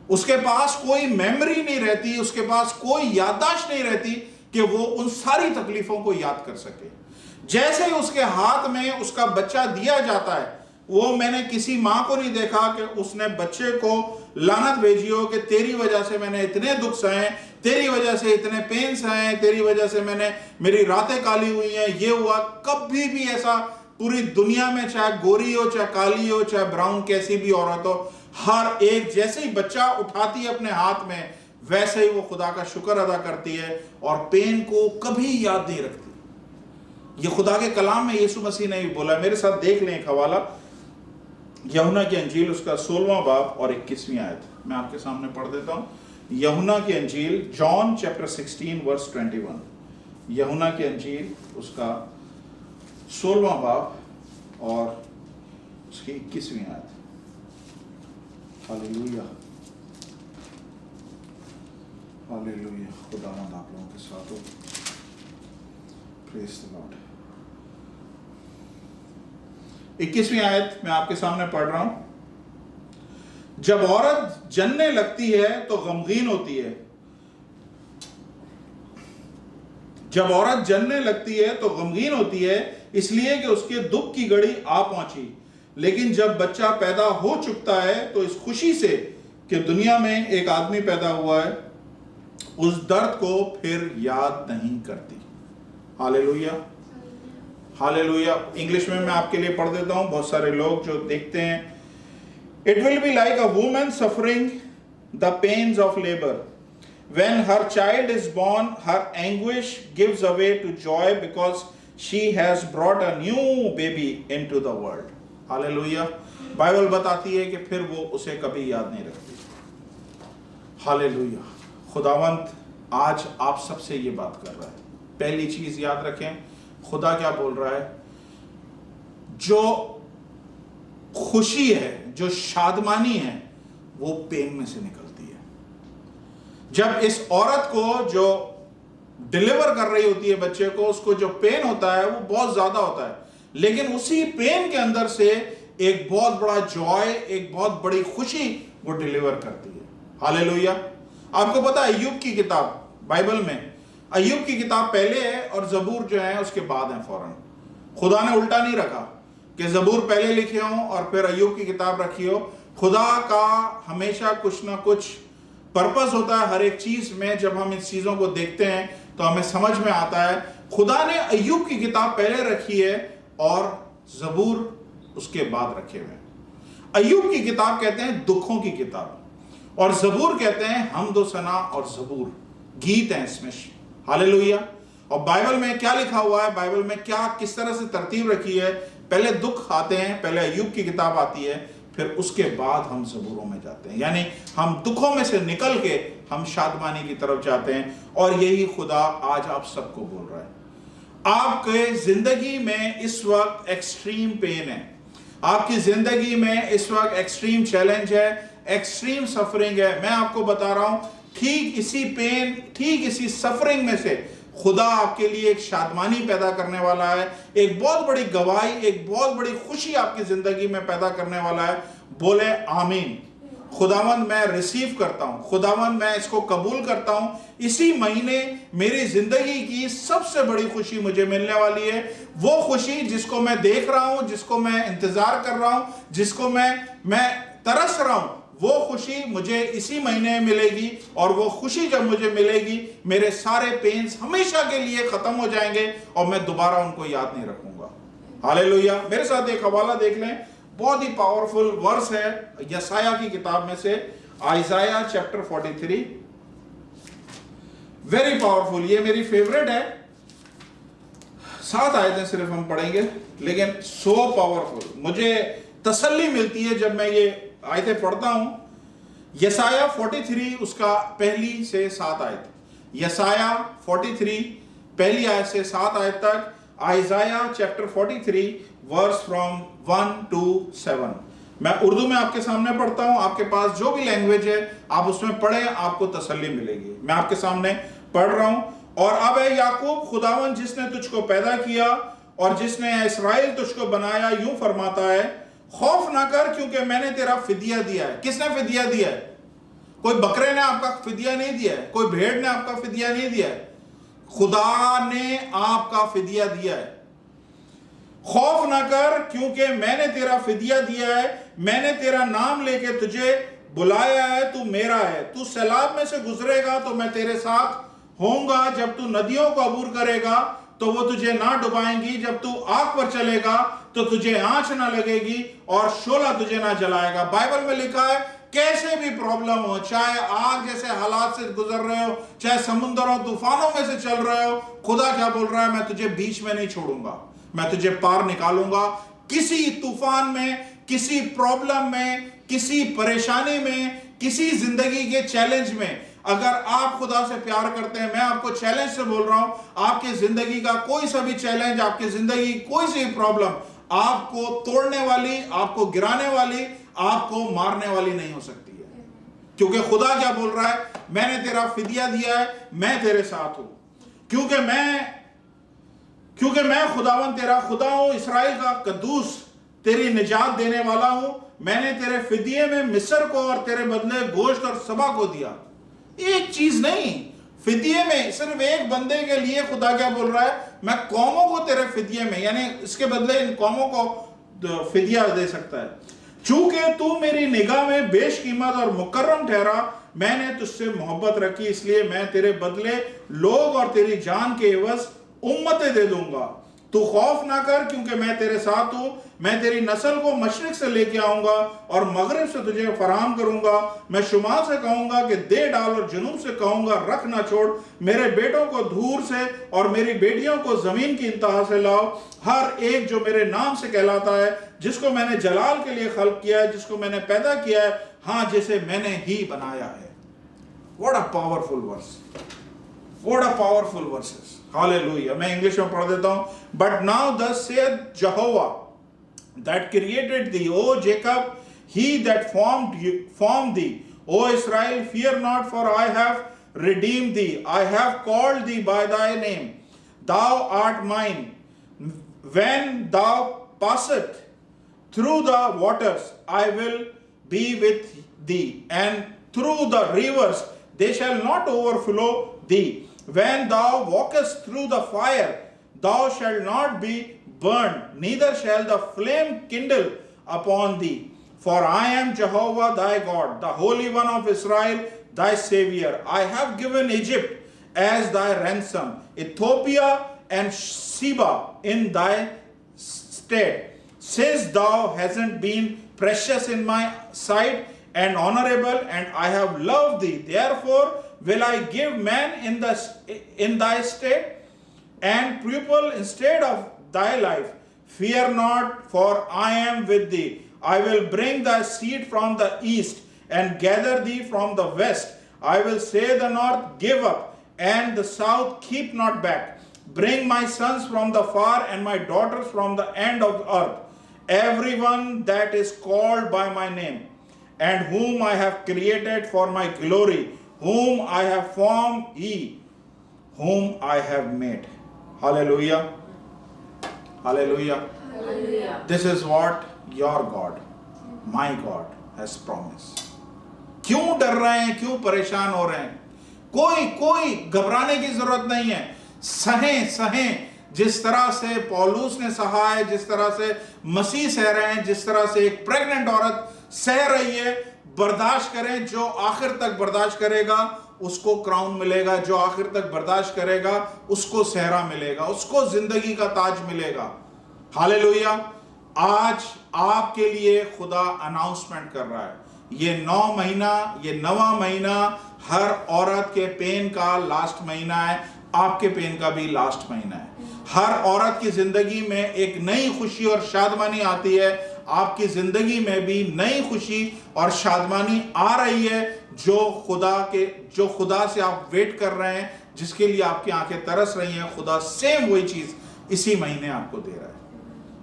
उसके पास कोई मेमोरी नहीं रहती, उसके पास कोई याददाश्त नहीं रहती कि वो उन सारी तकलीफों को याद कर सके। जैसे ही उसके हाथ में उसका बच्चा दिया जाता है, वो मैंने किसी मां को नहीं देखा कि उसने बच्चे को लानत भेजी हो कि तेरी वजह से मैंने इतने दुख सहे, तेरी वजह से इतने पेन सहे, तेरी वजह से मेरी रातें काली हुई हैं, ये हुआ। कभी भी ऐसा पूरी दुनिया में, चाहे गोरी हो, चाहे काली हो, चाहे ब्राउन, कैसी भी औरत हो, हर एक जैसे ही बच्चा उठाती है अपने हाथ में, वैसे ही वो खुदा का शुक्र अदा करती है और पेन को कभी याद नहीं रखती। ये खुदा के कलाम में यीशु मसीह ने भी बोला। मेरे साथ देख लें एक हवाला, यूहन्ना की अंजील उसका 16वां बाब और 21वीं आयत मैं आपके सामने पढ़ देता हूं। यूहन्ना की अंजील, जॉन चैप्टर 16 वर्स 21। यूहन्ना की अंजील उसका 16वां बाब और उसकी 21वीं आयत। Hallelujah, hallelujah. खुदावंद आप लोगों के साथ हो। Praise the Lord. 21वीं आयत मैं आपके सामने पढ़ रहा हूं। जब औरत जनने लगती है तो गमगीन होती है। जब औरत जनने लगती है तो गमगीन होती है, इसलिए कि उसके दुख की घड़ी आ पहुंची। लेकिन जब बच्चा पैदा हो चुकता है तो इस खुशी से कि दुनिया में एक आदमी पैदा हुआ है, उस दर्द को फिर याद नहीं करती। Hallelujah, hallelujah. इंग्लिश में मैं आपके लिए पढ़ देता हूं, बहुत सारे लोग जो देखते हैं। It will be like a woman suffering the pains of labour when her child is born, her anguish gives away to joy because she has brought a new baby into the world. Hallelujah. Bible बताती है कि फिर वो उसे कभी याद नहीं रखती। हालेलुया। खुदावंत आज आप सबसे ये बात कर रहा है। पहली चीज याद रखें, खुदा क्या बोल रहा है, जो खुशी है, जो शादमानी है, वो पेन में से निकलती है। जब इस औरत को जो डिलीवर कर रही होती है बच्चे को, उसको जो पेन होता है वो बहुत ज्यादा होता है, लेकिन उसी पेन के अंदर से एक बहुत बड़ा जॉय, एक बहुत बड़ी खुशी वो डिलीवर करती है। हालेलुया। आपको पता है अय्यूब की किताब, बाइबल में अय्यूब की किताब पहले है और जबूर जो है उसके बाद है फौरन। खुदा ने उल्टा नहीं रखा कि जबूर पहले लिखे हों और फिर अय्यूब की किताब रखी हो। खुदा का हमेशा कुछ ना कुछ पर्पस होता है हर एक चीज में। जब हम इस चीजों को देखते हैं तो हमें समझ में आता है खुदा ने अय्यूब की किताब पहले रखी है और जबूर उसके बाद रखे हुए हैं। अय्यूब की किताब कहते हैं दुखों की किताब और जबूर कहते हैं हमदो सना और जबूर, गीत हैं इसमें। हालेलुया। और बाइबल में क्या लिखा हुआ है, बाइबल में क्या किस तरह से तरतीब रखी है, पहले दुख आते हैं, पहले अय्यूब की किताब आती है, फिर उसके बाद हम जबूरों में जाते हैं। यानी हम दुखों में से निकल के हम शादमानी की तरफ जाते हैं। और यही खुदा आज आप सबको बोल रहा है। आपके जिंदगी में इस वक्त एक्सट्रीम पेन है, आपकी जिंदगी में इस वक्त एक्सट्रीम चैलेंज है, एक्सट्रीम सफरिंग है। मैं आपको बता रहा हूं, ठीक इसी पेन, ठीक इसी सफरिंग में से खुदा आपके लिए एक शादमानी पैदा करने वाला है, एक बहुत बड़ी गवाही, एक बहुत बड़ी खुशी आपकी जिंदगी में पैदा करने वाला है। बोले आमीन। खुदावंद मैं रिसीव करता हूं, खुदावंद मैं इसको कबूल करता हूं। इसी महीने मेरी जिंदगी की सबसे बड़ी खुशी मुझे मिलने वाली है। वो खुशी जिसको मैं देख रहा हूं, जिसको मैं इंतजार कर रहा हूं, जिसको मैं तरस रहा हूं, वो खुशी मुझे इसी महीने मिलेगी। और वो खुशी जब मुझे मिलेगी, मेरे सारे पेन्स हमेशा के लिए खत्म हो जाएंगे और मैं दोबारा उनको याद नहीं रखूंगा। हालेलुया। मेरे साथ एक हवाला देख लें, बहुत ही पावरफुल वर्स है यसाया की किताब में से, आइजाया चैप्टर 43। वेरी पावरफुल, ये मेरी फेवरेट है। 7 आयतें सिर्फ हम पढ़ेंगे, लेकिन सो पावरफुल। मुझे तसल्ली मिलती है जब मैं ये आयतें पढ़ता हूं। यसाया 43 उसका पहली से 7 आयत, यसाया 43 पहली आयत से 7 आयत तक, Isaiah chapter 43 verse from 1 to 7। मैं उर्दू में आपके सामने पढ़ता हूं, आपके पास जो भी लैंग्वेज है आप उसमें पढ़े, आपको तसल्ली मिलेगी। मैं आपके सामने पढ़ रहा हूं। और अब है याकूब, खुदावन जिसने तुझको पैदा किया और जिसने इस्राएल तुझको बनाया, यूं फरमाता है, खौफ ना कर क्योंकि मैंने तेरा फिदिया दिया है। किसने फिदिया दिया है? कोई बकरे ने आपका फिदिया नहीं दिया है, कोई भेड़ ने आपका फिदिया नहीं दिया है, खुदा ने आपका फिदिया दिया है। खौफ ना कर क्योंकि मैंने तेरा फिदिया दिया है, मैंने तेरा नाम लेके तुझे बुलाया है, तू मेरा है। तू सैलाब में से गुजरेगा तो मैं तेरे साथ होऊंगा, जब तू नदियों को अबूर करेगा तो वो तुझे ना डुबाएंगी, जब तू आग पर चलेगा तो तुझे आंच ना लगेगी और शोला तुझे ना जलाएगा। बाइबल में लिखा है कैसे भी प्रॉब्लम हो, चाहे आग जैसे हालात से गुजर रहे हो, चाहे समुद्रों तूफानों में से चल रहे हो, खुदा क्या बोल रहा है, मैं तुझे बीच में नहीं छोड़ूंगा, मैं तुझे पार निकालूंगा। किसी तूफान में, किसी प्रॉब्लम में, किसी परेशानी में, किसी जिंदगी के चैलेंज में अगर आप खुदा से प्यार करते हैं, मैं आपको चैलेंज से बोल रहा हूं, आपकी जिंदगी का कोई सा भी चैलेंज, आपकी जिंदगी की कोई सी प्रॉब्लम आपको तोड़ने वाली, आपको गिराने वाली, आपको मारने वाली नहीं हो सकती है। क्योंकि खुदा क्या बोल रहा है, मैंने तेरा फिदिया दिया है, मैं तेरे साथ हूं। क्योंकि मैं खुदावन तेरा खुदा हूं, इसराइल का कद्दूस, तेरी निजात देने वाला हूं। मैंने तेरे फिदिये में मिस्र को और तेरे बदले गोश्त और सबा को दिया। एक चीज नहीं, फिदिये में, सिर्फ एक बंदे के लिए खुदा क्या बोल रहा है, मैं कौमों को तेरे फिदिये में, यानी इसके बदले इन कौमों को फिदिया दे सकता है। चूंकि तू मेरी निगाह में बेशकीमत और मुकर्रम ठहरा, मैंने तुझसे मोहब्बत रखी, इसलिए मैं तेरे बदले लोग और तेरी जान के एवज उम्मतें दे दूंगा। तू खौफ ना कर, क्योंकि मैं तेरे साथ हूं। मैं तेरी नस्ल को मशरिक से लेके आऊंगा और मगरिब से तुझे फराहम करूंगा। मैं शुमाल से कहूंगा कि दे डाल, और जुनूब से कहूंगा रख ना छोड़। मेरे बेटों को धूर से और मेरी बेटियों को जमीन की इंतहा से लाओ। हर एक जो मेरे नाम से कहलाता है, जिसको मैंने जलाल के लिए खल्क किया है, जिसको मैंने पैदा किया है, हां, जिसे मैंने ही बनाया है। What a powerful verse, what a powerful verses. Hallelujah. मैं इंग्लिश में पढ़ देता हूं। But now thus saith Jehovah that created thee, O Jacob, he that formed thee, O Israel, fear not, for I have redeemed thee. I have called thee by thy name. Thou art mine. When thou passest through the waters, I will be with thee, and through the rivers, they shall not overflow thee. When thou walkest through the fire, thou shalt not be burned, neither shall the flame kindle upon thee. For I am Jehovah thy God, the Holy One of Israel, thy Savior. I have given Egypt as thy ransom, Ethiopia and Sheba in thy stead. Since thou hasn't been precious in my sight and honorable, and I have loved thee, therefore will I give man in thy stead, and pupil instead of thy life. Fear not, for I am with thee. I will bring thy seed from the east, and gather thee from the west. I will say the north, give up, and the south, keep not back. Bring my sons from the far, and my daughters from the end of the earth. Everyone that is called by my name, and whom I have created for my glory, whom I have formed, he whom I have made. Hallelujah. Hallelujah. Hallelujah. This is what your God, my God, has promised. क्यों डर रहे हैं, क्यों परेशान हो रहे हैं? कोई घबराने की जरूरत नहीं है। सहें जिस तरह से पौलुस ने सहा है, जिस तरह से मसीह सह रहे हैं, जिस तरह से एक प्रेग्नेंट औरत सह रही है, बर्दाश्त करें। जो आखिर तक बर्दाश्त करेगा उसको क्राउन मिलेगा, जो आखिर तक बर्दाश्त करेगा उसको सेहरा मिलेगा, उसको जिंदगी का ताज मिलेगा। हालेलुया। आज आपके लिए खुदा अनाउंसमेंट कर रहा है, ये 9वां महीना हर औरत के पेन का लास्ट महीना है, आपके पेन का भी लास्ट महीना है। हर औरत की जिंदगी में एक नई खुशी और शादमानी आती है, आपकी जिंदगी में भी नई खुशी और शादमानी आ रही है। जो खुदा से आप वेट कर रहे हैं, जिसके लिए आपकी आंखें तरस रही हैं, खुदा सेम वही चीज इसी महीने आपको दे रहा है।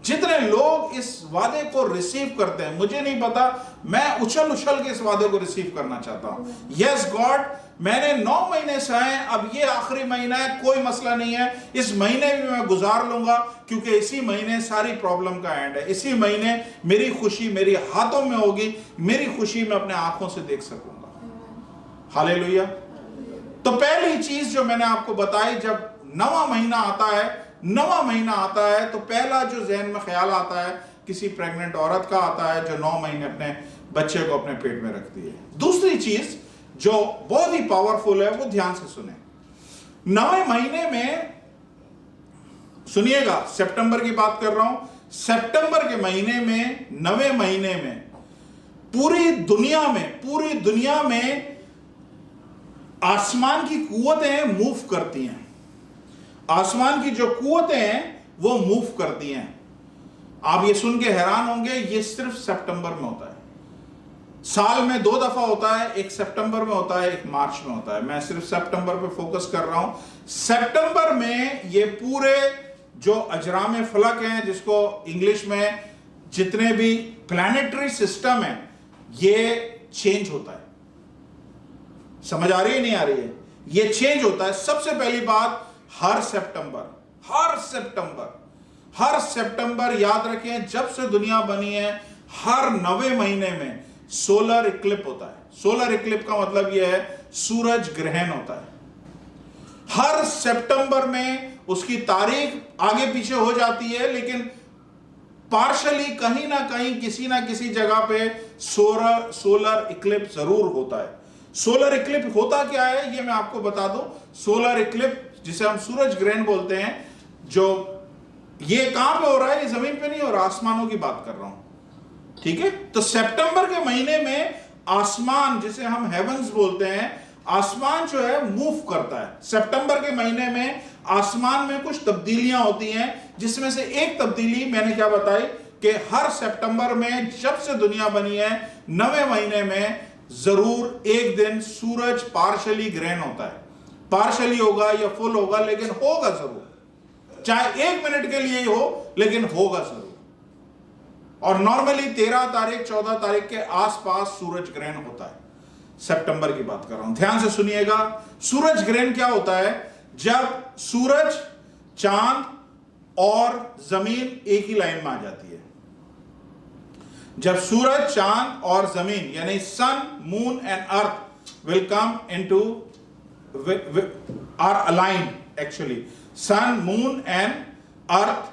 जितने लोग इस वादे को रिसीव करते हैं, मुझे नहीं पता, मैं उछल के इस वादे को रिसीव करना चाहता हूं। यस गॉड, मैंने 9 महीने सहे, अब ये आखिरी महीना है, कोई मसला नहीं है, इस महीने भी मैं गुजार लूंगा, क्योंकि इसी महीने सारी प्रॉब्लम का एंड है। इसी महीने मेरी खुशी मेरी हाथों में होगी, मेरी खुशी मैं अपने आंखों से देख सकूंगा। हालेलुया। तो पहली चीज जो मैंने आपको बताई, जब 9वां महीना आता है तो पहला जो जहन में ख्याल आता है किसी प्रेग्नेंट औरत का आता है, जो 9 महीने अपने बच्चे को अपने पेट में रखती है। दूसरी चीज जो बहुत ही पावरफुल है, वो ध्यान से सुने। 9वें महीने में, सुनिएगा, सितंबर की बात कर रहा हूं, सितंबर के महीने में, 9वें महीने में पूरी दुनिया में आसमान की कुव्वतें मूव करती हैं। आसमान की जो कुव्वतें हैं वो मूव करती हैं। आप ये सुन के हैरान होंगे, ये सिर्फ सितंबर में होता है। साल में 2 दफा होता है, एक सितंबर में होता है, एक मार्च में होता है। मैं सिर्फ सितंबर पे फोकस कर रहा हूं। सितंबर में ये पूरे जो अजराम फलक हैं, जिसको इंग्लिश में जितने भी प्लैनेटरी सिस्टम है, ये चेंज होता है। समझ आ रही है, नहीं आ रही है? ये चेंज होता है। सबसे पहली बात, हर सितंबर याद रखें, जब से दुनिया बनी है, हर 9वें महीने में सोलर इक्लिप होता है। सोलर इक्लिप का मतलब यह है सूरज ग्रहण होता है। हर सितंबर में उसकी तारीख आगे पीछे हो जाती है, लेकिन पार्शली कहीं ना कहीं किसी ना किसी जगह पे सोलर इक्लिप्स जरूर होता है। सोलर इक्लिप्स होता क्या है ये मैं आपको बता दूं। सोलर इक्लिप्स जिसे हम सूरज ग्रहण बोलते हैं, जो ये कहां पे हो रहा है, ये जमीन पे नहीं हो रहा, आसमानों की बात कर रहा हूं, ठीक है। तो सितंबर के महीने में आसमान, जिसे हम हेवंस बोलते हैं, आसमान जो है मूव करता है। सितंबर के महीने में आसमान में कुछ तब्दीलियां होती हैं, जिसमें से एक तब्दीली मैंने क्या बताई कि हर सितंबर में जब से दुनिया बनी है 9वें महीने में जरूर एक दिन सूरज पार्शली ग्रहण होता है। पार्शली होगा या फुल होगा, लेकिन होगा जरूर, चाहे 1 मिनट के लिए ही हो, लेकिन होगा जरूर। और नॉर्मली 13 तारीख 14 तारीख के आसपास सूरज ग्रहण होता है। सितंबर की बात कर रहा हूं, ध्यान से सुनिएगा। सूरज ग्रहण क्या होता है? जब सूरज, चांद और जमीन एक ही लाइन में आ जाती है। जब सूरज, चांद और जमीन यानी sun, moon and earth will come into are aligned. Actually sun, moon and earth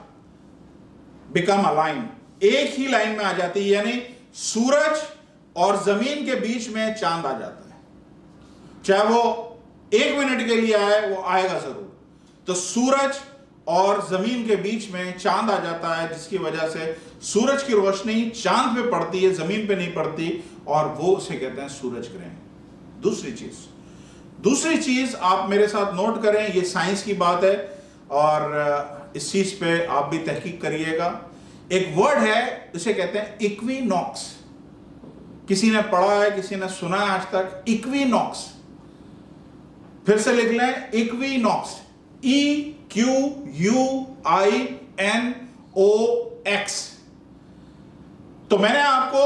become aligned, एक ही लाइन में आ जाती है, यानी सूरज और जमीन के बीच में चांद आ जाता है। चाहे वो 1 मिनट के लिए आए, वो आएगा जरूर। तो सूरज और जमीन के बीच में चांद आ जाता है, जिसकी वजह से सूरज की रोशनी चांद पे पड़ती है, जमीन पे नहीं पड़ती, और वो उसे कहते हैं सूरज ग्रहण। दूसरी चीज आप मेरे साथ नोट करें, ये साइंस की बात है और इस चीज पे आप भी तहकीक करिएगा। एक वर्ड है, उसे कहते हैं इक्विनॉक्स। किसी ने पढ़ा है, किसी ने सुना है आज तक? इक्विनॉक्स, फिर से लिख लें, इक्विनॉक्स, EQUINOX। तो मैंने आपको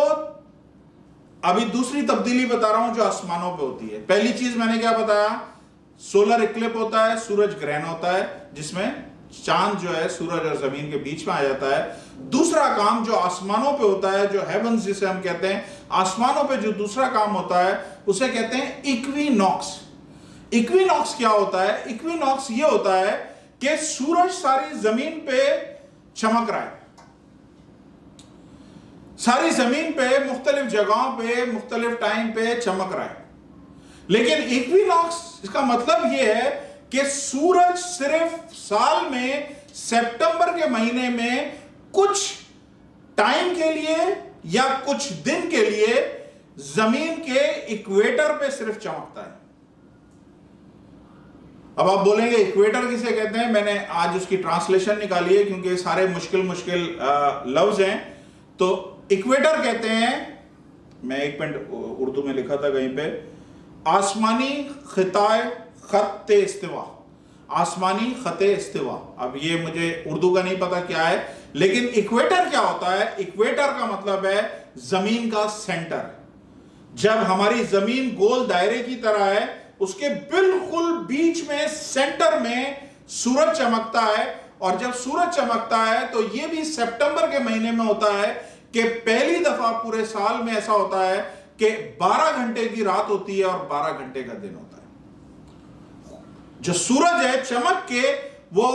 अभी दूसरी तब्दीली बता रहा हूं जो आसमानों पे होती है। पहली चीज मैंने क्या बताया? सोलर इक्लिप्स होता है, सूरज ग्रहण होता है, जिसमें चांद जो है सूरज और जमीन के बीच में आ जाता है। दूसरा काम जो आसमानों पे होता है, जो हेवंस जिसे हम कहते हैं, आसमानों पे जो दूसरा काम होता है उसे कहते हैं इक्विनॉक्स। इक्विनॉक्स क्या होता है? इक्विनॉक्स ये होता है कि सूरज सारी जमीन पे चमक रहा है, सारी जमीन पे मुख्तलिफ जगहों पे मुख्तलिफ टाइम पे चमक रहा है। लेकिन इक्विनॉक्स, इसका मतलब यह है कि सूरज सिर्फ साल में सितंबर के महीने में कुछ टाइम के लिए या कुछ दिन के लिए जमीन के इक्वेटर पे सिर्फ चमकता है। अब आप बोलेंगे इक्वेटर किसे कहते हैं? मैंने आज उसकी ट्रांसलेशन निकाली है, क्योंकि सारे मुश्किल लफ्ज हैं। तो इक्वेटर कहते हैं, मैं एक मिनट उर्दू में लिखा था कहीं पे, आसमानी खिताए खत्ते इस्तिवा, आसमानी खत्ते इस्तिवा। अब ये मुझे उर्दू का नहीं पता क्या है, लेकिन इक्वेटर क्या होता है? इक्वेटर का मतलब है जमीन का सेंटर। जब हमारी जमीन गोल दायरे की तरह है, उसके बिल्कुल बीच में सेंटर में सूरज चमकता है। और जब सूरज चमकता है तो यह भी सितंबर के महीने में होता है कि पहली दफा पूरे साल में ऐसा होता है कि 12 घंटे की रात होती है और 12 घंटे का दिन होता है। जो सूरज है चमक के वो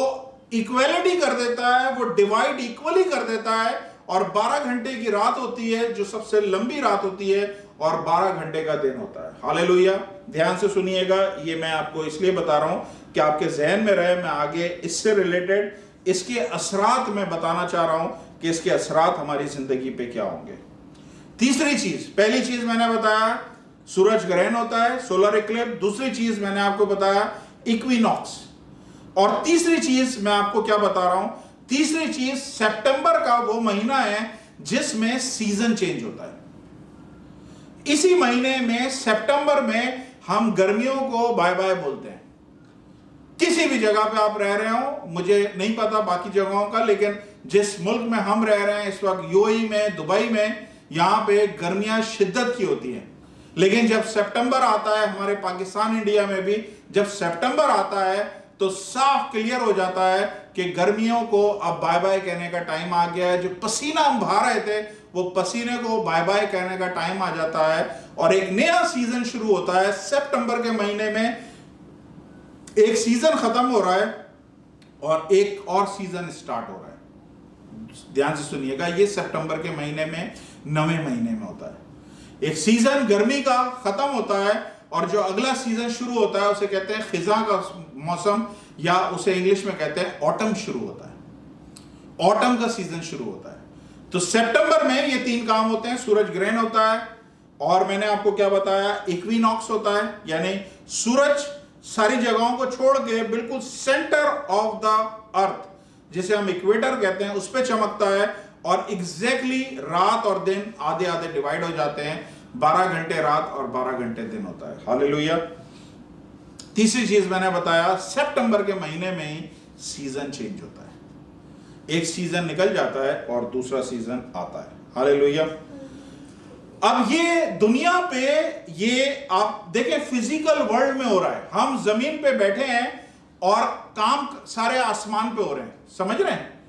इक्वलिटी कर देता है, वो डिवाइड इक्वली कर देता है, और 12 घंटे की रात होती है जो सबसे लंबी रात होती है, और 12 घंटे का दिन होता है। हालेलुया। ध्यान से सुनिएगा, ये मैं आपको इसलिए बता रहा हूं कि आपके जहन में रहे। मैं आगे इससे रिलेटेड इसके असरात मैं बताना चाह रहा हूं कि इसके असरात हमारी जिंदगी पे क्या होंगे। तीसरी चीज, पहली चीज मैंने बताया सूरज ग्रहण होता है, सोलर इक्लिप्स। दूसरी चीज मैंने आपको बताया इक्विनॉक्स। और तीसरी चीज मैं आपको क्या बता रहा हूं? तीसरी चीज, सितंबर का वो महीना है जिसमें सीजन चेंज होता है। इसी महीने में सितंबर में हम गर्मियों को बाय बाय बोलते हैं। किसी भी जगह पे आप रह रहे हो, मुझे नहीं पता बाकी जगहों का, लेकिन जिस मुल्क में हम रह रहे हैं इस वक्त, यूएई में, दुबई में, यहां पे गर्मियां शिद्दत की होती हैं। लेकिन जब सितंबर आता है, हमारे पाकिस्तान इंडिया में भी जब सितंबर आता है तो साफ क्लियर हो जाता है कि गर्मियों को अब बाय बाय कहने का टाइम आ गया है। जो पसीना हम बहा रहे थे, वो पसीने को बाय बाय कहने का टाइम आ जाता है, और एक नया सीजन शुरू होता है सितंबर के महीने में। एक सीजन खत्म हो रहा है और एक और सीजन स्टार्ट हो रहा है। ध्यान से सुनिएगा, ये सितंबर के महीने में 9वें महीने में होता है। एक सीजन गर्मी का खत्म होता है और जो अगला सीजन शुरू होता है उसे कहते हैं खिजा का मौसम, या उसे इंग्लिश में कहते हैं ऑटम शुरू होता है। ऑटम का सीजन शुरू होता है। तो सितंबर में ये 3 काम होते हैं। सूरज ग्रहण होता है, और मैंने आपको क्या बताया, इक्विनॉक्स होता है, यानी सूरज सारी जगहों को छोड़ के बिल्कुल सेंटर ऑफ द अर्थ, जिसे हम इक्वेटर कहते हैं, उस पे चमकता है और एग्जैक्टली रात और दिन आधे आधे डिवाइड हो जाते हैं। 12 घंटे रात और 12 घंटे दिन होता है। हालेलुया। तीसरी चीज मैंने बताया, सितंबर के महीने में ही सीजन चेंज होता है। एक सीजन निकल जाता है और दूसरा सीजन आता है। हालेलुया। अब ये दुनिया पे, ये आप देखें फिजिकल वर्ल्ड में हो रहा है। हम जमीन पे बैठे हैं और काम सारे आसमान पे हो रहे हैं, समझ रहे हैं?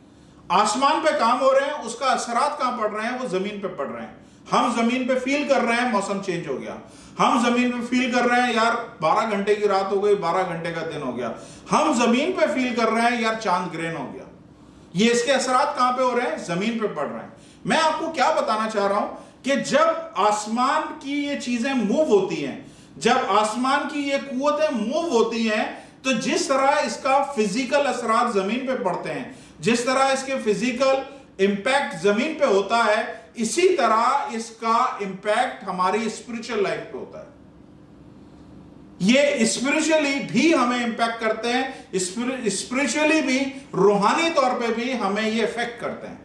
आसमान पे काम हो रहे हैं, उसका असरात कहां पड़ रहे हैं? वो जमीन पे पड़ रहे हैं। हम जमीन पे फील कर रहे हैं मौसम चेंज हो गया। हम जमीन पे फील कर रहे हैं यार 12 घंटे की रात हो गई, 12 घंटे का दिन हो गया। हम जमीन पे फील कर रहे हैं यार चांद ग्रहण हो गया। ये इसके असरात कहां पे हो रहे हैं? जमीन पे पड़ रहे हैं। मैं आपको क्या बताना चाह रहा हूं कि जब आसमान की ये चीजें मूव होती हैं, जब आसमान की ये कुव्वतें मूव होती हैं, तो जिस तरह इसका फिजिकल असरात जमीन पे पड़ते हैं, जिस तरह इसके फिजिकल इंपैक्ट जमीन पे होता है, इसी तरह इसका इंपैक्ट हमारी स्पिरिचुअल लाइफ पे होता है। ये स्पिरिचुअली भी हमें इंपैक्ट करते हैं, स्पिरिचुअली भी, रूहानी तौर पे भी हमें ये इफेक्ट करते हैं।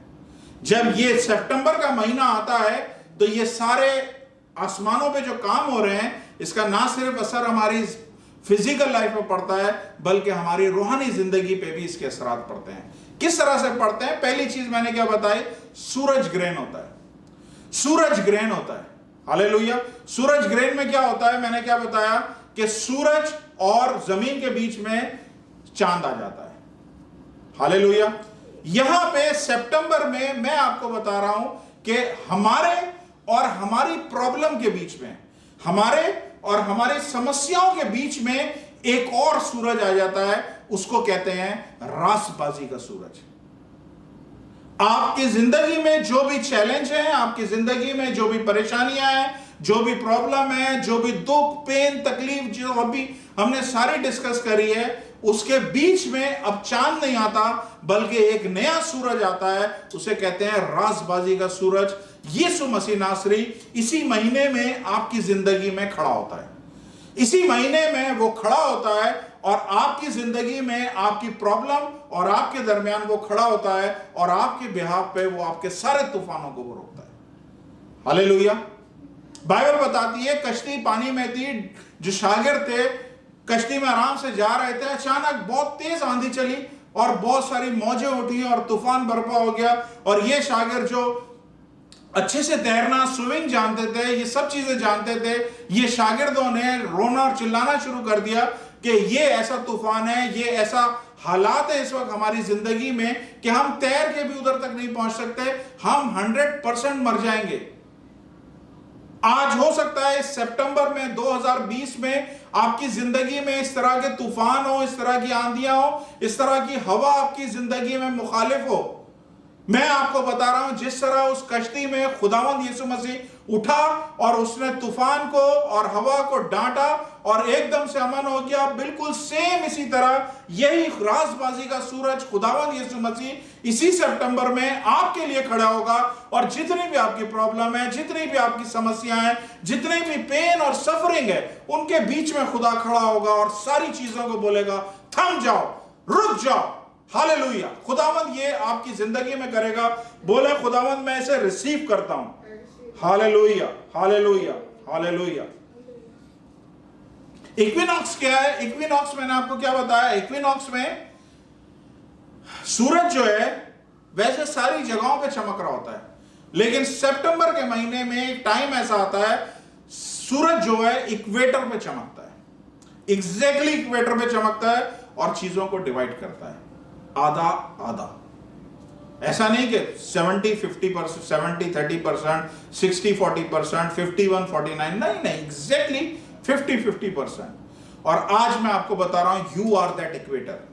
जब ये सितंबर का महीना आता है तो ये सारे आसमानों पे जो काम हो रहे हैं, इसका ना सिर्फ असर हमारी फिजिकल लाइफ में पड़ता है, बल्कि हमारी रूहानी जिंदगी पे भी इसके असरात पड़ते हैं। किस तरह से पड़ते हैं? पहली चीज मैंने क्या बताई, सूरज ग्रहण होता है। सूरज ग्रहण होता है। हालेलुया। सूरज ग्रहण में क्या होता है? मैंने क्या बताया कि सूरज और जमीन के बीच में चांद आ जाता है। हालेलुया। यहां पे सितंबर में मैं आपको बता रहा हूं कि हमारे और हमारी प्रॉब्लम के बीच में, हमारे और हमारी समस्याओं के बीच में एक और सूरज आ जाता है। उसको कहते हैं रासबाजी का सूरज। आपकी जिंदगी में जो भी चैलेंज है, आपकी जिंदगी में जो भी परेशानियां हैं, जो भी प्रॉब्लम है, जो भी दुख, पेन, तकलीफ जो अभी हमने सारी डिस्कस करी है, उसके बीच में अब चांद नहीं आता, बल्कि एक नया सूरज आता है। उसे कहते हैं रासबाजी का सूरज। यीशु मसीह नासरी इसी महीने में आपकी जिंदगी में खड़ा होता है। इसी महीने में वो खड़ा होता है और आपकी जिंदगी में आपकी प्रॉब्लम और आपके दरमियान वो खड़ा होता है और आपके बिहाफ पे वो आपके सारे तूफानों को वो रोकता है। हालेलुया। बाइबल बताती है कश्ती पानी में थी, जो शागिर्द थे कश्ती में आराम से जा रहे थे, अचानक बहुत तेज आंधी चली और बहुत सारी मौजें उठी और तूफान बर्पा हो गया। और ये शागिर्द जो अच्छे से तैरना, स्विमिंग जानते थे, ये सब चीजें जानते थे, ये शागिर्दों ने रोना और चिल्लाना शुरू कर दिया कि ये ऐसा तूफान है, ये ऐसा हालात है इस वक्त हमारी जिंदगी में कि हम तैर के भी उधर तक नहीं पहुंच सकते, हम 100% मर जाएंगे। आज हो सकता है इस सितंबर में 2020 में आपकी जिंदगी में इस तरह के तूफान हो, इस तरह की आंधियां हो, इस तरह की हवा आपकी जिंदगी में मुखालिफ हो। मैं आपको बता रहा हूं, जिस तरह उस कश्ती में खुदावंद यीशु मसीह उठा और उसने तूफान को और हवा को डांटा और एकदम से अमन हो गया, बिल्कुल सेम इसी तरह यही रासबाजी का सूरज खुदावंद यीशु मसीह इसी सितंबर में आपके लिए खड़ा होगा। और जितनी भी आपकी प्रॉब्लम है, जितनी भी आपकी समस्याएं हैं, जितने भी पेन और सफरिंग है, उनके बीच में खुदा खड़ा होगा और सारी चीजों को बोलेगा, थम जाओ, रुक जाओ। हालेलुया। खुदावंद ये आपकी जिंदगी में करेगा। बोले खुदावंद मैं इसे रिसीव करता हूं। Hallelujah, hallelujah, hallelujah. इक्विनॉक्स क्या है? इक्विनॉक्स मैंने आपको क्या बताया? इक्विनॉक्स में सूरज जो है वैसे सारी जगहों पे चमक रहा होता है, लेकिन सितंबर के महीने में एक टाइम ऐसा आता है सूरज जो है इक्वेटर पे चमकता है। एग्जैक्टली इक्वेटर पे चमकता है और चीजों को डिवाइड करता है, आधा आधा। ऐसा नहीं कि 70-50%, 70-30%, 60-40%, 51-49, नहीं, एग्जैक्टली 50-50%। और आज मैं आपको बता रहा हूं, you are that equator.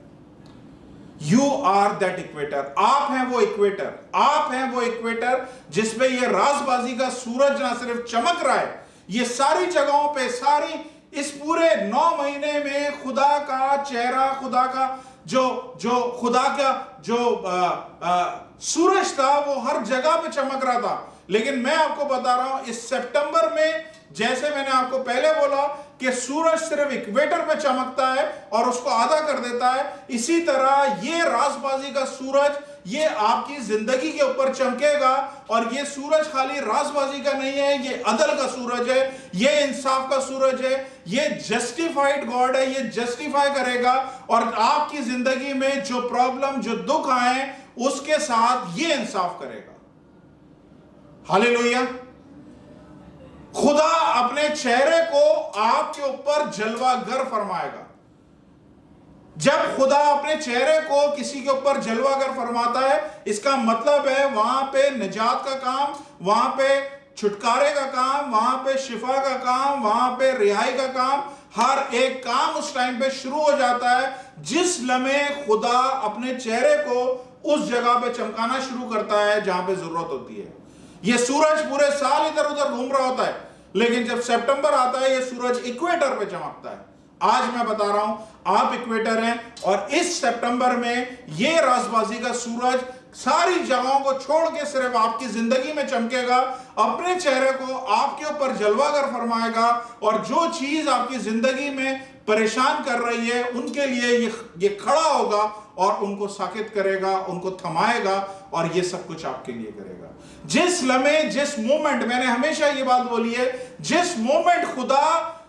You are that equator. आप हैं वो इक्वेटर। आप हैं वो इक्वेटर जिसपे ये राजबाजी का सूरज ना सिर्फ चमक रहा है, ये सारी जगहों पे, सारी इस पूरे 9 महीने में खुदा का चेहरा, खुदा का जो खुदा का जो सूरज था वो हर जगह पे चमक रहा था। लेकिन मैं आपको बता रहा हूं, इस सितंबर में, जैसे मैंने आपको पहले बोला कि सूरज सिर्फ इक्वेटर पे चमकता है और उसको आधा कर देता है, इसी तरह ये राजबाजी का सूरज ये आपकी जिंदगी के ऊपर चमकेगा। और ये सूरज खाली राजबाजी का नहीं है, ये अदल का सूरज है, ये इंसाफ का सूरज है, ये जस्टिफाइड गॉड है, ये जस्टिफाई करेगा। और आपकी जिंदगी में जो प्रॉब्लम, जो दुख आए, उसके साथ ये इंसाफ करेगा। हालेलुया। खुदा अपने चेहरे को आपके ऊपर जलवागर फरमाएगा। जब खुदा अपने चेहरे को किसी के ऊपर जलवागर फरमाता है, इसका मतलब है वहां पे निजात का काम, वहां पे छुटकारे का काम, वहां पे शिफा का काम, वहां पे रिहाई का काम, हर एक काम उस टाइम पे शुरू हो जाता है जिस लम्हे खुदा अपने चेहरे को उस जगह पे चमकाना शुरू करता है जहां पे जरूरत होती है। ये सूरज पूरे साल इधर उधर घूम रहा होता है, लेकिन जब सितंबर आता है, ये सूरज इक्वेटर पे चमकता है। आज मैं बता रहा हूं, आप इक्वेटर हैं और इस सितंबर में ये राजबाजी का सूरज सारी जगहों को छोड़ के सिर्फ आपकी जिंदगी में चमकेगा, अपने चेहरे को आपके ऊपर जलवागर फरमाएगा और जो चीज आपकी जिंदगी में परेशान कर रही है उनके लिए ये खड़ा होगा और उनको साकित करेगा, उनको थमाएगा और ये सब कुछ आपके लिए करेगा। जिस लम्हे, जिस मोमेंट, मैंने हमेशा ये बात बोली है, जिस मोमेंट खुदा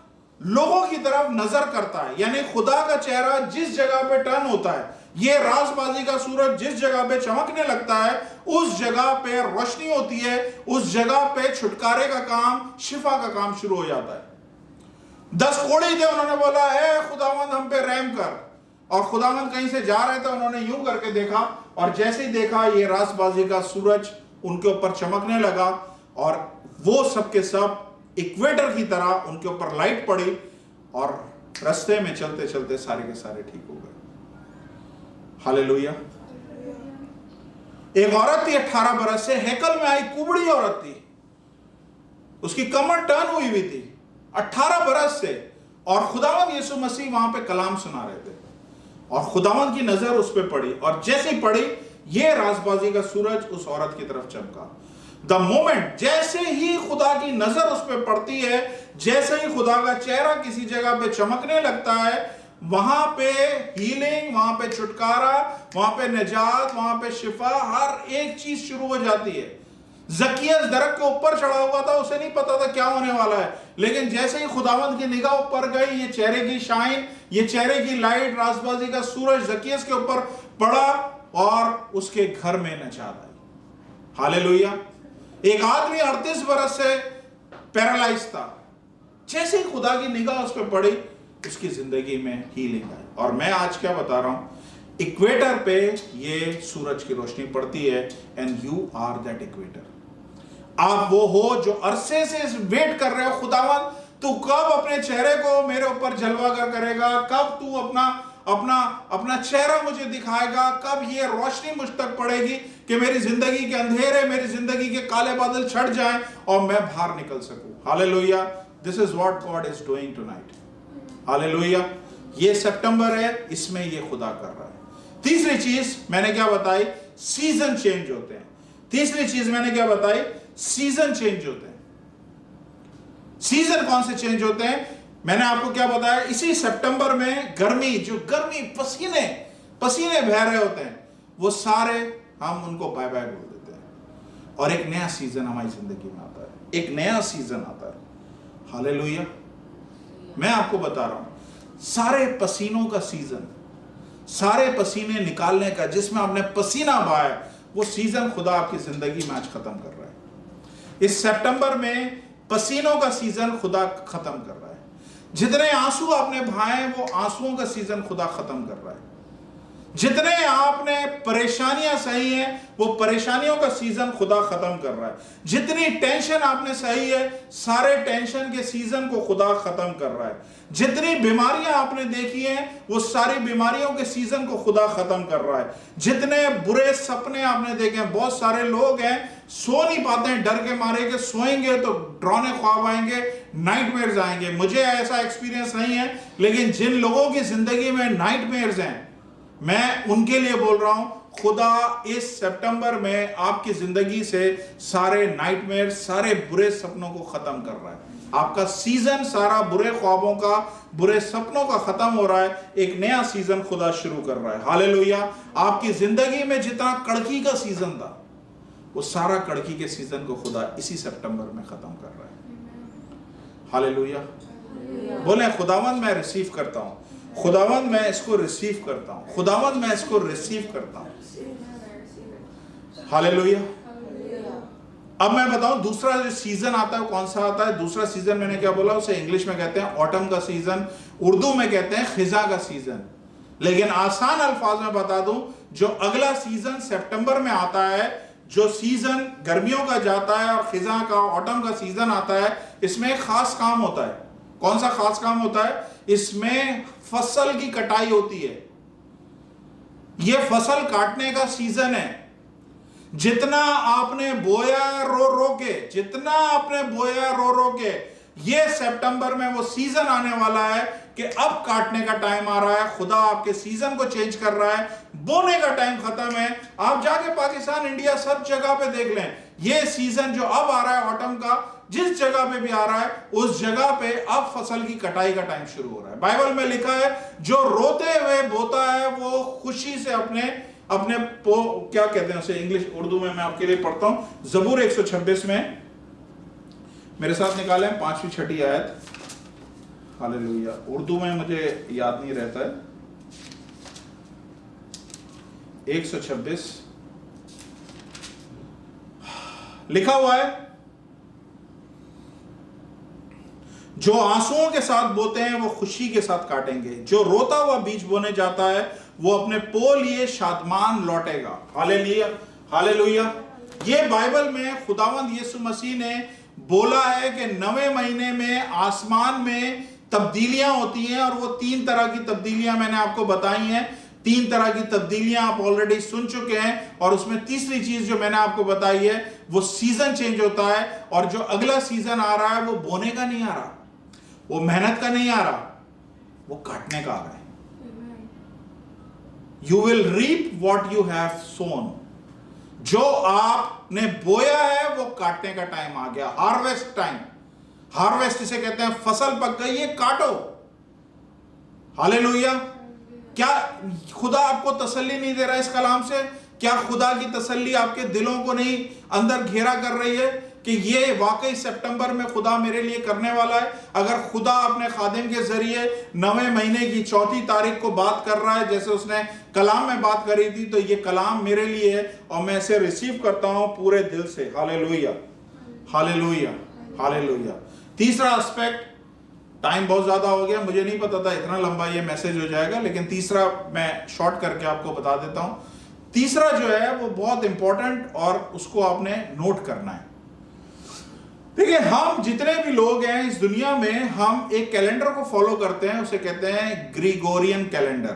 लोगों की तरफ नजर करता है, यानी खुदा का चेहरा जिस जगह पे टर्न होता है, ये राजबाजी का सूरज जिस जगह पे चमकने लगता है, उस जगह पे रोशनी होती है, उस जगह पे छुटकारे का काम, शिफा का काम शुरू हो जाता है। 10 कोढ़ी थे, उन्होंने बोला है खुदावंद हम पे रहम कर, और खुदावंद कहीं से जा रहे थे, उन्होंने यूं करके देखा और जैसे ही देखा ये राजबाजी का सूरज उनके ऊपर चमकने लगा और वो सब के सब इक्वेटर की तरह उनके ऊपर लाइट पड़ी और रास्ते में चलते चलते सारे के सारे ठीक हो गए। हालेलुया। एक औरत थी 18 बरस से, हैकल में आई, कुबड़ी औरत थी, उसकी कमर टर्न हुई हुई थी 18 बरस से, और खुदावंद यीशु मसीह वहां पे कलाम सुना रहे थे और खुदावंद की नजर उस पर पड़ी और जैसे ही पड़ी ये राजबाजी का सूरज उस औरत की तरफ चमका। द मोमेंट, जैसे ही खुदा की नजर उस पर पड़ती है, जैसे ही खुदा का चेहरा किसी जगह पे चमकने लगता है, वहां पे हीलिंग, वहां पे छुटकारा, वहां पे निजात, वहां पे शिफा, हर एक चीज शुरू हो जाती है। जकियस दरख्त के ऊपर चढ़ा हुआ था, उसे नहीं पता था क्या होने वाला है, लेकिन जैसे ही खुदावंद की निगाह ऊपर गई, ये चेहरे की शाइन, ये चेहरे की लाइट, राजबाजी का सूरज जकियस के ऊपर पड़ा और उसके घर में निजात आई। हालेलुया। एक आदमी 38 बरस से पैरालाइज था, जैसे ही खुदा की निगाह उस पर पड़ी, उसकी जिंदगी में हीलिंग आई। और मैं आज क्या बता रहा हूं, इक्वेटर पे ये सूरज की रोशनी पड़ती है and you are that equator. आप वो हो जो अरसे से वेट कर रहे हो, खुदावन तू कब अपने चेहरे को मेरे ऊपर जलवागर करेगा, कब तू अपना चेहरा मुझे दिखाएगा, कब ये रोशनी मुझ तक पड़ेगी कि मेरी जिंदगी के अंधेरे, मेरी जिंदगी के काले बादल छट जाएं और मैं बाहर निकल सकूं। Hallelujah. This is what God is doing tonight. Hallelujah. ये सितंबर है, इसमें ये खुदा कर रहा है। तीसरी चीज मैंने क्या बताई, सीजन चेंज होते हैं। तीसरी चीज मैंने क्या बताई, सीजन चेंज होते हैं। सीजन कौन से चेंज होते हैं, मैंने आपको क्या बताया, इसी सितंबर में गर्मी, जो गर्मी पसीने बह रहे होते हैं, वो सारे हम उनको बाय बाय बोल देते हैं और एक नया सीजन हमारी जिंदगी में आता है, एक नया सीजन आता है। हालेलुया। मैं आपको बता रहा हूं, सारे पसीनों का सीजन, सारे पसीने निकालने का, जिसमें आपने पसीना बहाया, वो सीजन खुदा आपकी जिंदगी में आज खत्म कर रहा है। इस सितंबर में पसीनों का सीजन खुदा खत्म कर रहा है। जितने आंसू आपने बहाए, वो आंसुओं का सीजन खुदा खत्म कर रहा है। जितने आपने परेशानियां सही हैं, वो परेशानियों का सीजन खुदा खत्म कर रहा है। जितनी टेंशन आपने सही है, सारे टेंशन के सीजन को खुदा खत्म कर रहा है। जितनी बीमारियां आपने देखी हैं, वो सारी बीमारियों के सीजन को खुदा खत्म कर रहा है। जितने बुरे सपने आपने देखे हैं, बहुत सारे लोग हैं सो नहीं पाते हैं डर के मारे कि सोएंगे तो डरावने ख्वाब आएंगे, नाइटमेयर्स आएंगे। मुझे ऐसा एक्सपीरियंस नहीं है, लेकिन जिन लोगों की जिंदगी में नाइटमेयर्स हैं, मैं उनके लिए बोल रहा हूं, खुदा इस सितंबर में आपकी जिंदगी से सारे नाइटमेयर, सारे बुरे सपनों को खत्म कर रहा है। आपका सीजन सारा बुरे ख्वाबों का, बुरे सपनों का खत्म हो रहा है। एक नया सीजन खुदा शुरू कर रहा है। हालेलुया। आपकी जिंदगी में जितना कड़की का सीजन था, वो सारा कड़की के सीजन को खुदा इसी सितंबर में खत्म कर रहा है। हालेलुया। बोले खुदावंद मैं रिसीव करता हूं, खुदावंद मैं इसको रिसीव करता हूं, खुदावंद मैं इसको रिसीव करता हूं। हालेलुया। अब मैं बताऊं दूसरा जो सीजन आता है कौन सा आता है। दूसरा सीजन मैंने क्या बोला, उसे इंग्लिश में कहते हैं ऑटम का सीजन, उर्दू में कहते हैं खिजा का सीजन। लेकिन आसान अल्फाज में बता दूं, जो अगला सीजन सितंबर में आता है, जो सीजन गर्मियों का जाता है और खिजा का ऑटम का सीजन आता है, इसमें एक खास काम होता है। कौन सा खास काम होता है? इसमें फसल की कटाई होती है। यह फसल काटने का सीजन है। जितना आपने बोया रो रो के, जितना आपने बोया रो रो के, ये सितंबर में वो सीजन आने वाला है कि अब काटने का टाइम आ रहा है। खुदा आपके सीजन को चेंज कर रहा है। बोने का टाइम खत्म है। आप जाके पाकिस्तान, इंडिया, सब जगह पे देख लें, ये सीजन जो अब आ रहा है ऑटम का, जिस जगह पे भी आ रहा है, उस जगह पे अब फसल की कटाई का टाइम शुरू हो रहा है। बाइबल में लिखा है, जो रोते हुए बोता है वो खुशी से अपने क्या कहते हैं उसे इंग्लिश, उर्दू में मैं आपके लिए पढ़ता हूं। जबूर 126 में मेरे साथ निकालें 5वीं 6ठी आयत। हालेलुया। उर्दू में मुझे याद नहीं रहता है। 126 लिखा हुआ है, जो आंसुओं के साथ बोते हैं वो खुशी के साथ काटेंगे। जो रोता हुआ बीज बोने जाता है वो अपने पो लिए शादमान लौटेगा। हालेलुया। हालेलुया। ये बाइबल में खुदावंद यीशु मसीह ने बोला है कि 9वें महीने में आसमान में तब्दीलियां होती हैं, और वो 3 तरह की तब्दीलियां मैंने आपको बताई हैं। 3 तरह की तब्दीलियां आप ऑलरेडी सुन चुके हैं। और उसमें तीसरी चीज जो मैंने आपको बताई है, वो सीजन चेंज होता है। और जो अगला सीजन आ रहा है, वो बोने का नहीं आ रहा, वो मेहनत का नहीं आ रहा, वो काटने का आ रहा है। You will reap what you have sown. जो आपने बोया है वो काटने का टाइम आ गया। Harvest time. हार्वेस्ट इसे कहते हैं, फसल पक गई है, काटो। हालेलुया। क्या खुदा आपको तसल्ली नहीं दे रहा इस कलाम से? क्या खुदा की तसल्ली आपके दिलों को नहीं अंदर घेरा कर रही है कि ये वाकई सितंबर में खुदा मेरे लिए करने वाला है? अगर खुदा अपने खादिम के जरिए 9वें महीने की 4 तारीख को बात कर रहा है, जैसे उसने कलाम में बात करी थी, तो ये कलाम मेरे लिए है और मैं इसे रिसीव करता हूं पूरे दिल से। हालेलुया। हालेलुया। हालेलुया। तीसरा एस्पेक्ट, टाइम बहुत ज्यादा हो गया, मुझे नहीं पता था इतना लंबा ये मैसेज हो जाएगा, लेकिन तीसरा मैं शॉर्ट करके आपको बता देता हूं। तीसरा जो है वो बहुत इंपॉर्टेंट, और उसको आपने नोट करना है। देखिए, हम जितने भी लोग हैं इस दुनिया में, हम एक कैलेंडर को फॉलो करते हैं, उसे कहते हैं Gregorian calendar.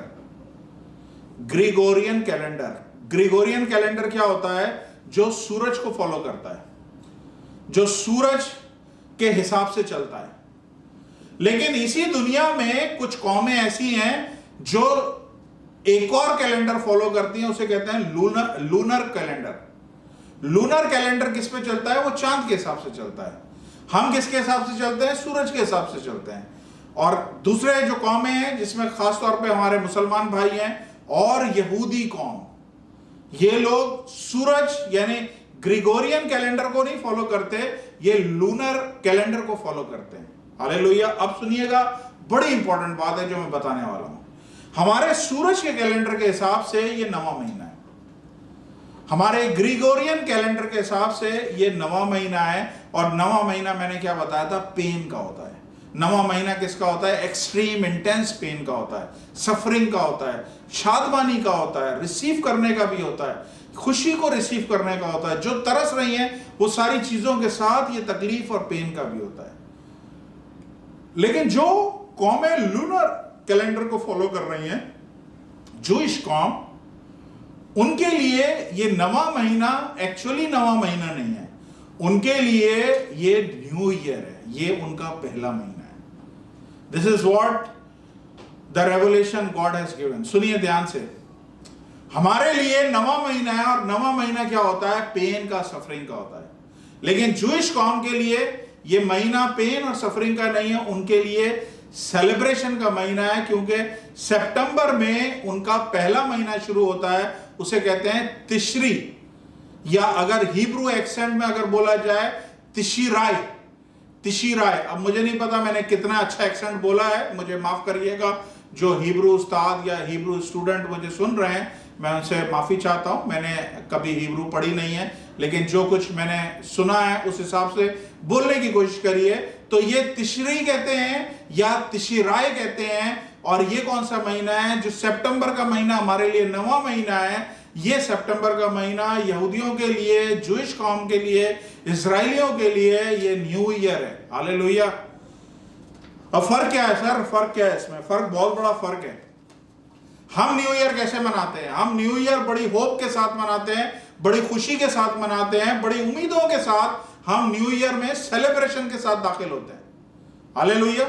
Gregorian calendar. Gregorian calendar क्या होता है? जो सूरज को फॉलो करता है, जो सूरज के हिसाब से चलता है। लेकिन इसी दुनिया में कुछ कौमें ऐसी हैं जो एक और कैलेंडर फॉलो करती हैं, उसे कहते हैं लूनर कैलेंडर। लूनर कैलेंडर किस पे चलता है? वो चांद के हिसाब से चलता है। हम किसके हिसाब से चलते हैं? सूरज के हिसाब से चलते हैं। और दूसरे जो कौमें हैं, जिसमें खास तौर पे हमारे मुसलमान भाई हैं और यहूदी कौम, ये लोग सूरज यानी ग्रिगोरियन कैलेंडर को नहीं फॉलो करते, ये लूनर कैलेंडर को फॉलो करते हैं। हालेलुया। अब सुनिएगा, बड़ी इंपॉर्टेंट बात है जो मैं बताने वाला हूं। हमारे सूरज के कैलेंडर के हिसाब से ये 9वां महीना है। हमारे ग्रिगोरियन कैलेंडर के हिसाब से ये 9वां महीना है। और 9वां महीना मैंने क्या बताया था? पेन का होता है। नवा महीना किसका होता है? एक्सट्रीम इंटेंस पेन का होता है, सफरिंग का होता है, शादमानी का होता है, रिसीव करने का भी होता है, खुशी को रिसीव करने का होता है। जो तरस रही है वो सारी चीजों के साथ ये तकलीफ और पेन का भी होता है। लेकिन जो कौमें लूनर कैलेंडर को फॉलो कर रही हैं, जूइश कौम, उनके लिए ये नवा महीना एक्चुअली नवा महीना नहीं है, उनके लिए ये न्यू ईयर है, ये उनका पहला महीना है। This is what the revelation God has given. सुनिए ध्यान से, हमारे लिए नवा महीना है, और नवा महीना क्या होता है? पेन का, सफरिंग का होता है। लेकिन जूइश कौम के लिए ये महीना पेन और सफरिंग का नहीं है, उनके लिए सेलिब्रेशन का महीना है, क्योंकि सितंबर में उनका पहला महीना शुरू होता है, उसे कहते हैं तिश्री, या अगर हिब्रू एक्सेंट में अगर बोला जाए तिशिराय। तिशिराय, अब मुझे नहीं पता मैंने कितना अच्छा एक्सेंट बोला है, मुझे माफ करिएगा। जो हिब्रू उस्ताद या हिब्रू स्टूडेंट मुझे सुन रहे हैं, मैं उनसे माफी चाहता हूं, मैंने कभी हिब्रू पढ़ी नहीं है, लेकिन जो कुछ मैंने सुना है उस हिसाब से बोलने की कोशिश करिए। तो ये तिश्री कहते हैं या तिशिराय कहते हैं, और ये कौन सा महीना है? जो सितंबर का महीना हमारे लिए नवा महीना है, ये सितंबर का महीना यहूदियों के लिए, जूइश कौम के लिए, इजराइलियों के लिए ये न्यू ईयर है। हालेलुया। अब फर्क क्या है सर? फर्क क्या है इसमें? फर्क, बहुत बड़ा फर्क है। हम न्यू ईयर कैसे मनाते हैं? हम न्यू ईयर बड़ी होप के साथ मनाते हैं, बड़ी खुशी के साथ मनाते हैं, बड़ी उम्मीदों के साथ हम न्यू ईयर में सेलिब्रेशन के साथ दाखिल होते हैं। हालेलुया।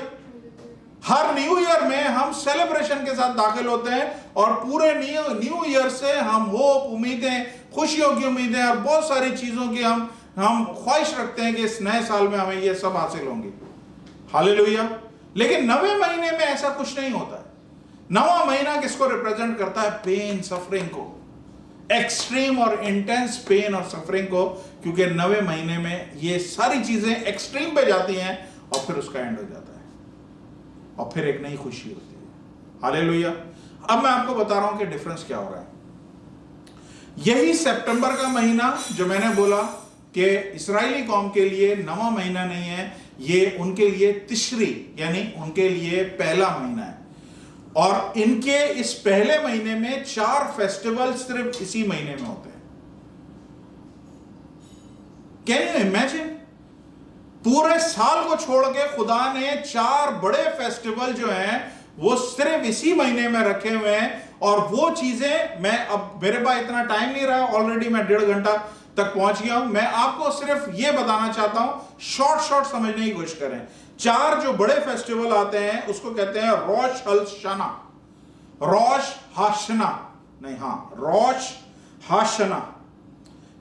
हर न्यू ईयर में हम सेलिब्रेशन के साथ दाखिल होते हैं, और पूरे न्यू ईयर से हम होप, उम्मीदें, खुशियों की उम्मीदें और बहुत सारी चीजों की हम ख्वाहिश रखते हैं कि इस नए साल में हमें ये सब हासिल होंगी। हालेलुया। लेकिन नवे महीने में ऐसा कुछ नहीं होता है। नवा महीना किसको रिप्रेजेंट करता है? पेन, सफरिंग को, एक्सट्रीम और इंटेंस पेन और सफरिंग को, क्योंकि नवे महीने में ये सारी चीजें एक्सट्रीम पे जाती हैं और फिर उसका एंड हो जाता है, और फिर एक नई खुशी होती है। हालेलुया। अब मैं आपको बता रहा हूं कि डिफरेंस क्या हो रहा है। यही सितंबर का महीना जो मैंने बोला कि इस्राएली कौम के लिए नवा महीना नहीं है, ये उनके लिए तिश्री यानी उनके लिए पहला महीना है, और इनके इस पहले महीने में 4 फेस्टिवल सिर्फ इसी महीने में होते हैं। Can you imagine? पूरे साल को छोड़ के खुदा ने 4 बड़े फेस्टिवल जो हैं वो सिर्फ इसी महीने में रखे हुए हैं, और वो चीजें मैं, अब मेरे पास इतना टाइम नहीं रहा, ऑलरेडी मैं 1.5 घंटा तक पहुंच गया हूं। मैं आपको सिर्फ ये बताना चाहता हूं, शॉर्ट समझने की कोशिश करें। 4 जो बड़े फेस्टिवल आते हैं उसको कहते हैं रोश हशना, रोश हाशना, नहीं, हाँ, रोश हाशना।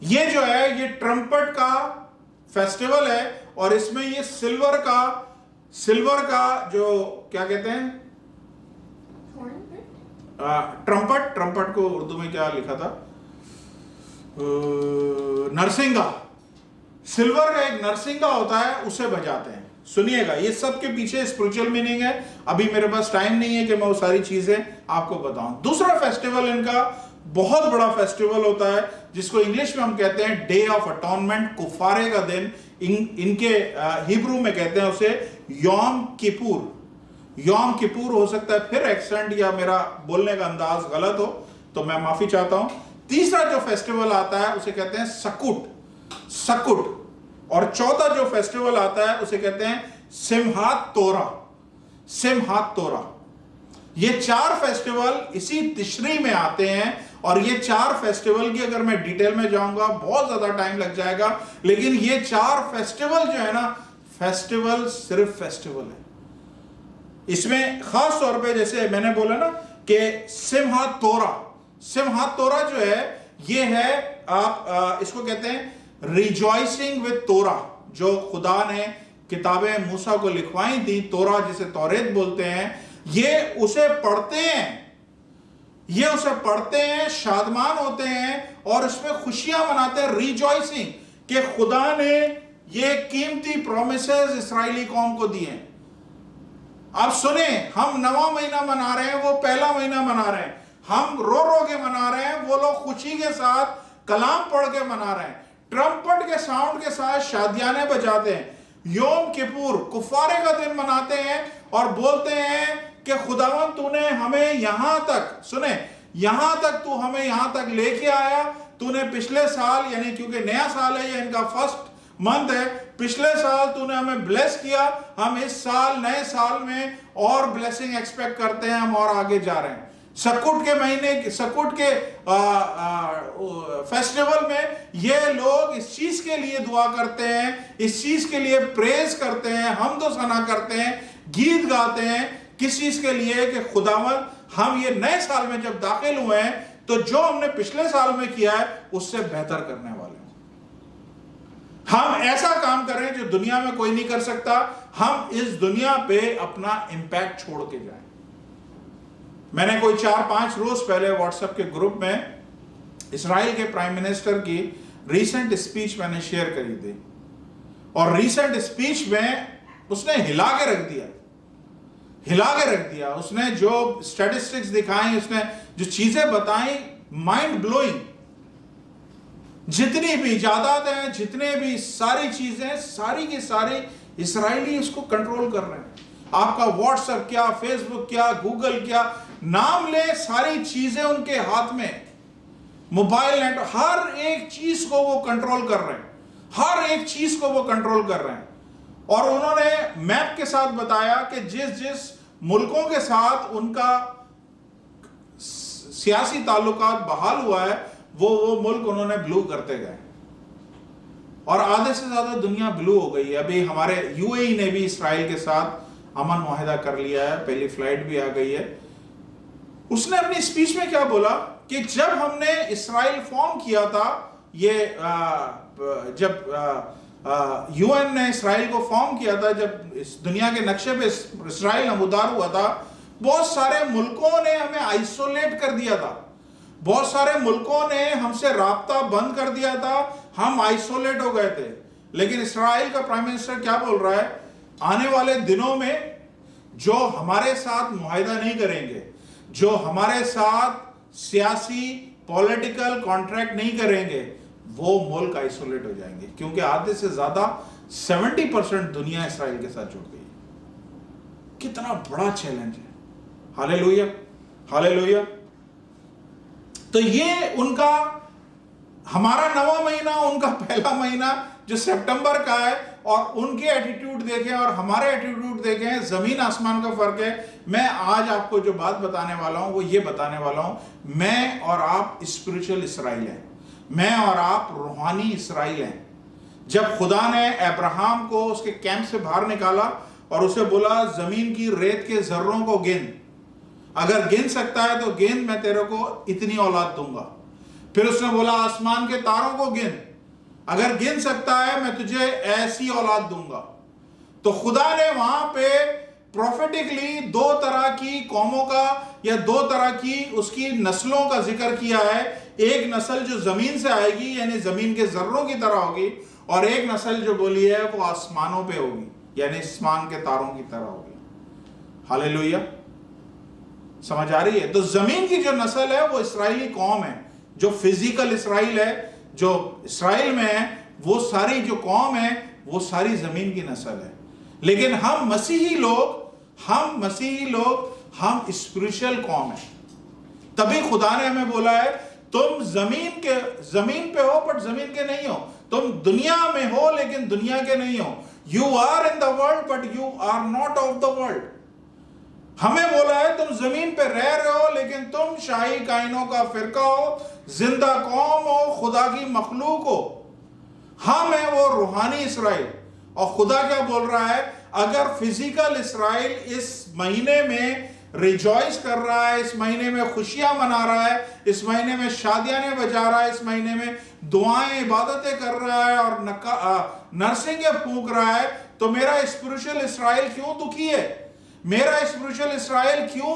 ये जो है ये ट्रम्पट का फेस्टिवल है, और इसमें ये सिल्वर का जो क्या कहते हैं, ट्रम्पट को उर्दू में क्या लिखा था? नरसिंगा। सिल्वर का एक नरसिंगा होता है, उसे बजाते हैं। सुनिएगा, ये सब के पीछे स्पिरिचुअल मीनिंग है। अभी मेरे पास टाइम नहीं है कि मैं वो सारी चीजें आपको बताऊं। दूसरा फेस्टिवल इनका बहुत बड़ा फेस्टिवल होता है, जिसको इंग्लिश में हम कहते हैं डे ऑफ अटॉनमेंट, कुफारे का दिन। इनके हिब्रू में कहते हैं उसे योम किपुर। योम किपुर हो सकता है, फिर एक्सेंट या मेरा बोलने का अंदाज गलत हो तो मैं माफी चाहता हूं। तीसरा जो फेस्टिवल आता है उसे कहते हैं सकुट, और चौथा जो फेस्टिवल आता है उसे कहते हैं सिमहात तोरा। ये 4 फेस्टिवल इसी तिश्री में आते हैं, और ये 4 फेस्टिवल की अगर मैं डिटेल में जाऊंगा बहुत ज्यादा टाइम लग जाएगा। लेकिन ये 4 फेस्टिवल जो है ना, फेस्टिवल सिर्फ फेस्टिवल है। इसमें खास तौर पे जैसे मैंने बोला ना कि सिमहात तोरा जो है, ये है आप इसको कहते हैं रिजॉइसिंग विद तोरा। जो खुदा ने किताबें मूसा को लिखवाई थी, तोरा जिसे तौरेत बोलते हैं, ये उसे पढ़ते हैं, शादमान होते हैं, और इसमें खुशियां मनाते हैं, रिजॉइसिंग, कि खुदा ने ये कीमती प्रोमिसेस इस्राएली कौम को दिए। आप सुने, हम नवा महीना मना रहे हैं, वो पहला महीना मना रहे हैं। हम रो के मना रहे हैं, वो लोग खुशी के साथ कलाम पढ़ के मना रहे हैं, ट्रम्पट के साउंड के साथ शादियाने बजाते हैं। योम किपुर कुफारे का दिन मनाते हैं और बोलते हैं कि खुदावन तूने हमें यहां तक, सुने, यहां तक तू हमें यहां तक लेके आया, तूने पिछले साल, यानी क्योंकि नया साल है, ये इनका फर्स्ट मंथ है, पिछले साल तूने हमें ब्लेस किया, हम इस साल नए साल में और ब्लेसिंग एक्सपेक्ट करते हैं, हम और आगे जा रहे हैं। सकुट के महीने, सकुट के फेस्टिवल में ये लोग इस चीज के लिए दुआ करते हैं, इस चीज के लिए प्रेज करते हैं, हम तो सना करते हैं, गीत गाते हैं, किस चीज के लिए कि खुदावन हम ये नए साल में जब दाखिल हुए हैं तो जो हमने पिछले साल में किया है उससे बेहतर करने वाले हैं। हम ऐसा काम करें जो दुनिया में कोई नहीं कर सकता, हम इस दुनिया पे अपना इंपैक्ट छोड़ के जाएं। मैंने कोई 4-5 रोज पहले व्हाट्सएप के ग्रुप में इजराइल के प्राइम मिनिस्टर की रीसेंट स्पीच मैंने शेयर करी थी, और रीसेंट स्पीच में उसने हिला के रख दिया, उसने जो स्टैटिस्टिक्स दिखाई, उसने जो चीजें बताई, माइंड ब्लोइंग। जितनी भी जायदाद है, जितने भी सारी चीजें, सारी की सारी इजरायली उसको कंट्रोल कर रहे हैं। आपका व्हाट्सएप क्या, फेसबुक क्या, गूगल क्या, नाम ले, सारी चीजें उनके हाथ में, मोबाइल नेट, हर एक चीज को वो कंट्रोल कर रहे हैं, हर एक चीज को वो कंट्रोल कर रहे हैं। और उन्होंने मैप के साथ बताया कि जिस जिस मुल्कों के साथ उनका सियासी ताल्लुकात बहाल हुआ है, वो मुल्क उन्होंने ब्लू करते गए, और आधे से ज्यादा दुनिया ब्लू हो गई है। अभी हमारे यूएई ने भी इसराइल के साथ अमन मुआहिदा कर लिया है, पहली फ्लाइट भी आ गई है। उसने अपनी स्पीच में क्या बोला कि जब हमने इसराइल फॉर्म किया था, ये जब यूएन ने इसराइल को फॉर्म किया था, जब इस दुनिया के नक्शे पे इसराइल नमूदार हुआ था, बहुत सारे मुल्कों ने हमें आइसोलेट कर दिया था, बहुत सारे मुल्कों ने हमसे राब्ता बंद कर दिया था, हम आइसोलेट हो गए थे। लेकिन इसराइल का प्राइम मिनिस्टर क्या बोल रहा है, आने वाले दिनों में जो हमारे साथ मुआहिदा नहीं करेंगे, जो हमारे साथ सियासी पॉलिटिकल कॉन्ट्रैक्ट नहीं करेंगे, वो मुल्क आइसोलेट हो जाएंगे, क्योंकि आधे से ज्यादा 70% दुनिया इसराइल के साथ जुड़ गई। कितना बड़ा चैलेंज है। Hallelujah, hallelujah. तो ये उनका, हमारा नवा महीना, उनका पहला महीना जो सितंबर का है, और उनके एटीट्यूड देखें और हमारे एटीट्यूड देखें, जमीन आसमान का फर्क है। मैं आज आपको जो बात बताने वाला हूं वो ये बताने वाला हूं, मैं और आप स्पिरिचुअल इसराइल हैं, मैं और आप रूहानी इसराइल हैं। जब खुदा ने अब्राहम को उसके कैंप से बाहर निकाला और उसे बोला जमीन की रेत के जर्रों को गिन, अगर गिन सकता है तो गिन, मैं तेरे को इतनी औलाद दूंगा। फिर उसने बोला आसमान के तारों को गिन, अगर गिन सकता है मैं तुझे ऐसी औलाद दूंगा। तो खुदा ने वहां पे प्रोफेटिकली 2 तरह की कौमों का या 2 तरह की उसकी नस्लों का जिक्र किया है। एक नस्ल जो जमीन से आएगी, यानी जमीन के जर्रों की तरह होगी, और एक नस्ल जो बोली है वो आसमानों पे होगी, यानी आसमान के तारों की तरह होगी। हालेलुया, समझ आ रही है? तो जमीन की जो नस्ल है वो इस्राएली कौम है, जो फिजिकल इसराइल है, जो इसराइल में है, वो सारी जो कौम है वो सारी जमीन की नस्ल है। लेकिन हम मसीही लोग हम स्पिरिचुअल कौम है। तभी खुदा ने हमें बोला है तुम जमीन पे हो बट जमीन के नहीं हो, तुम दुनिया में हो लेकिन दुनिया के नहीं हो। You are in the world but you are not of the world. हमें बोला है तुम जमीन पे रह रहे हो लेकिन तुम शाही कायनों का फिरका हो, जिंदा कौम हो, खुदा की मखलूक हो। हम है वो रूहानी इसराइल। और खुदा क्या बोल रहा है, अगर फिजिकल इसराइल इस महीने में रिजॉइस कर रहा है, इस महीने में खुशियां मना रहा है, इस महीने में शादियां बजा रहा है, इस महीने में दुआएं इबादतें कर रहा है और नरसिंगे फूंक रहा है, तो मेरा स्पिरिचुअल इसराइल क्यों दुखी है? मेरा स्पिरिचुअल इसराइल क्यों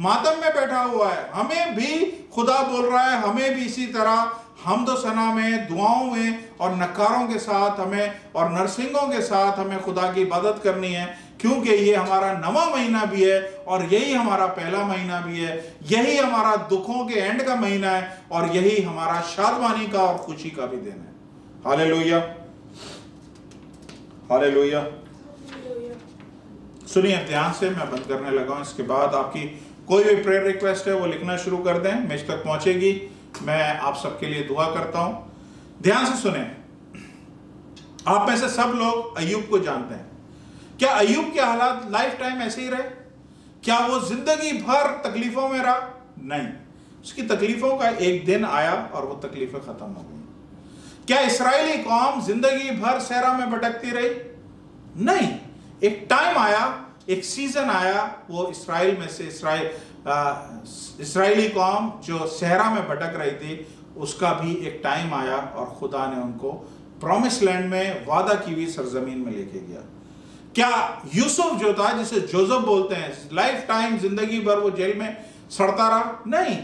मातम में बैठा हुआ है? हमें भी खुदा बोल रहा है, हमें भी इसी तरह हमदो सना में, दुआओं में और नकारों के साथ हमें और नरसिंगों के साथ हमें खुदा की इबादत करनी है, क्योंकि ये हमारा नवा महीना भी है और यही हमारा पहला महीना भी है, यही हमारा दुखों के एंड का महीना है और यही हमारा शादमानी का और खुशी का भी दिन है। Hallelujah, hallelujah. सुनिए ध्यान से, मैं बंद करने लगा हूं। इसके बाद आपकी कोई भी प्रेयर रिक्वेस्ट है वो लिखना शुरू कर दें, मेज तक पहुंचेगी। मैं आप सबके लिए दुआ करता हूं। ध्यान से सुने। आप में से सब लोग अय्यूब को जानते हैं। क्या अय्यूब के हालात लाइफ टाइम ऐसे ही रहे? क्या वो जिंदगी भर तकलीफों में रहा? नहीं, उसकी तकलीफों का एक दिन आया और वो तकलीफें खत्म हो गई। क्या इस्राएली कौम जिंदगी भर सहरा में भटकती रही? नहीं, एक टाइम आया, एक सीजन आया, वो इस्राएल में से इस्राएली कौम जो सहरा में भटक रही थी, उसका भी एक टाइम आया और खुदा ने उनको प्रॉमिस लैंड में वादा की हुई सरजमीन में लेके गया। क्या यूसुफ जो था, जिसे जोसेफ बोलते हैं, लाइफ टाइम जिंदगी भर वो जेल में सड़ता रहा? नहीं,